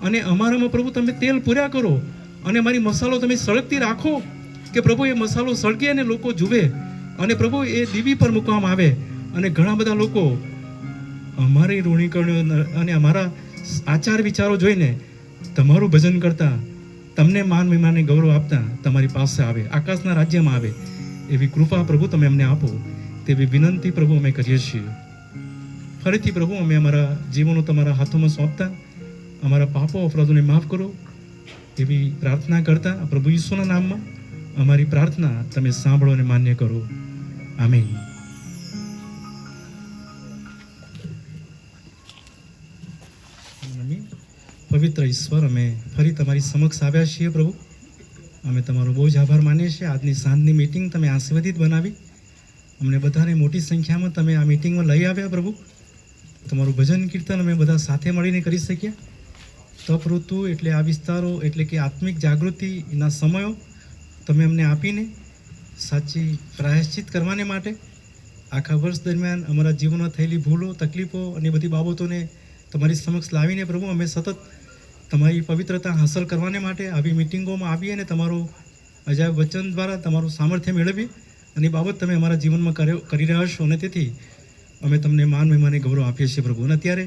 અને અમારામાં પ્રભુ તમે તેલ પૂર્યા કરો અને અમારી મસાલો તમે સળગતી રાખો કે પ્રભુ એ મસાલો સળગે અને લોકો જુએ અને પ્રભુ એ દીવી પર મૂકવામાં આવે અને ઘણા બધા લોકો અમારી ઋણીકરણીઓ અને અમારા આચાર વિચારો જોઈને તમારું ભજન કરતા, તમને માન મહિમાને ગૌરવ આપતા તમારી પાસે આવે, આકાશના રાજ્યમાં આવે. એવી કૃપા પ્રભુ તમે અમને આપો તેવી વિનંતી પ્રભુ અમે કરીએ છીએ. ફરીથી પ્રભુ અમે અમારા જીવનો તમારા હાથોમાં સોંપતા અમારા પાપો અપરાધોને માફ કરો એવી પ્રાર્થના કરતા પ્રભુ ઈસુના નામમાં અમારી પ્રાર્થના તમે સાંભળો અને માન્ય કરો. આમીન. પવિત્ર ઈશ્વર, અમે ફરી તમારી સમક્ષ આવ્યા છીએ. પ્રભુ અમે તમારો બહુ જ આભાર માનીએ છીએ. આજની સાંજની મીટિંગ તમે આશીર્વાદિત બનાવી, અમને બધાને મોટી સંખ્યામાં તમે આ મીટિંગમાં લઈ આવ્યા. પ્રભુ તમારું ભજન કીર્તન અમે બધા સાથે મળીને કરી શક્યા. તપ ઋતુ એટલે આ વિસ્તારો એટલે કે આત્મિક જાગૃતિના સમયો તમે અમને આપીને સાચી પ્રાયશ્ચિત કરવાને માટે આખા વર્ષ દરમિયાન અમારા જીવનમાં થયેલી ભૂલો, તકલીફો અને બધી બાબતોને તમારી સમક્ષ લાવીને પ્રભુ અમે સતત તમારી પવિત્રતા હાંસલ કરવાને માટે આવી મિટિંગોમાં આવીએ અને તમારું અજાયબ વચન દ્વારા તમારું સામર્થ્ય મેળવીએ અને એ બાબત તમે અમારા જીવનમાં કરી રહ્યા છો અને તેથી અમે તમને માન મહિમાને ગૌરવ આપીએ છીએ પ્રભુ. અને અત્યારે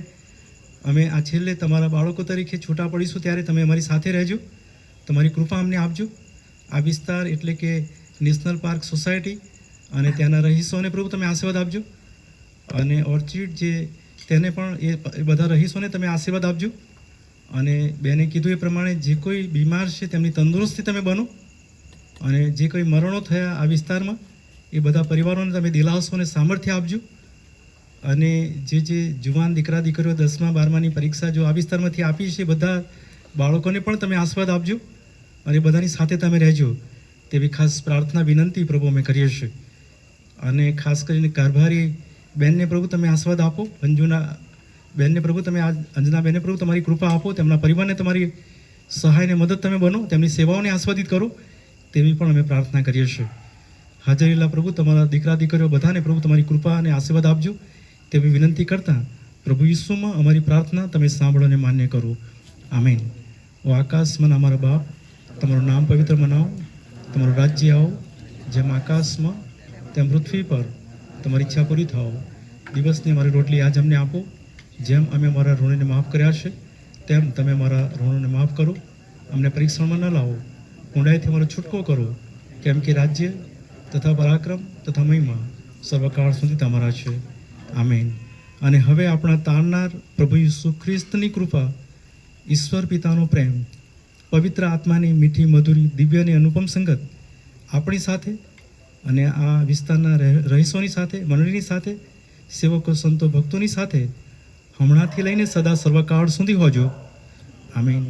અમે આ છેલ્લે તમારા બાળકો તરીકે છૂટા પડીશું ત્યારે તમે અમારી સાથે રહેજો, તમારી કૃપા અમને આપજો. આ વિસ્તાર એટલે કે નેશનલ પાર્ક સોસાયટી અને ત્યાંના રહીશોને પ્રભુ તમે આશીર્વાદ આપજો અને ઓર્ચિડ જે તેને પણ એ બધા રહીશોને તમે આશીર્વાદ આપજો. અને બેને કીધું એ પ્રમાણે જે કોઈ બીમાર છે તેમની તંદુરસ્તી તમે બનો અને જે કોઈ મરણો થયા આ વિસ્તારમાં એ બધા પરિવારોને તમે દિલાસો અને સામર્થ્ય આપજો. અને જે જુવાન દીકરા દીકરીઓ 10મા 12માની પરીક્ષા જો આ વિસ્તારમાંથી આપી છે બધા બાળકોને પણ તમે આશીર્વાદ આપજો અને બધાની સાથે તમે રહેજો તેવી ખાસ પ્રાર્થના વિનંતી પ્રભુ અમે કરીએ છીએ. અને ખાસ કરીને કારભારી બેનને પ્રભુ તમે આશીર્વાદ આપો, અંજુના બેનને પ્રભુ તમે અંજના બેનને પ્રભુ તમારી કૃપા આપો, તેમના પરિવારને તમારી સહાયને મદદ તમે બનો, તેમની સેવાઓને આસ્વાદિત કરો તેવી પણ અમે પ્રાર્થના કરીએ છીએ. હાજરીલા પ્રભુ તમારા દીકરા દીકરીઓ બધાને પ્રભુ તમારી કૃપા અને આશીર્વાદ આપજો તેવી વિનંતી કરતા પ્રભુ ઈસુમાં અમારી પ્રાર્થના તમે સાંભળો અને માન્ય કરો. આમેન. ઓ આકાશમાં અમારા બાપ, તમારું નામ પવિત્ર મનાવો, તમારું રાજ્ય આવો, જેમ આકાશમાં તેમ પૃથ્વી પર તમારી ઈચ્છા પૂરી થાઓ. દિવસની અમારી રોટલી આજ અમને આપો, જેમ અમે અમારા ઋણોને માફ કર્યા છે તેમ તમે અમારા ઋણોને માફ કરો. અમને પરીક્ષણમાં ન લાવો, ઊંડાઈથી અમારો છૂટકો કરો, કેમ કે રાજ્ય તથા પરાક્રમ તથા મહિમા સર્વકાળ સુધી તમારા છે. આમેન. અને હવે આપણા તારનાર પ્રભુ ઈસુ ખ્રિસ્તની કૃપા, ઈશ્વર પિતાનો પ્રેમ, પવિત્ર આત્માની મીઠી મધુરી દિવ્ય અને અનુપમ સંગત આપણી સાથે અને આ વિસ્તારના રહીશોની સાથે, મંડળીની સાથે, સેવકો સંતો ભક્તોની સાથે હમણાંથી લઈને સદા સર્વકાળ સુધી હોજો. આમીન.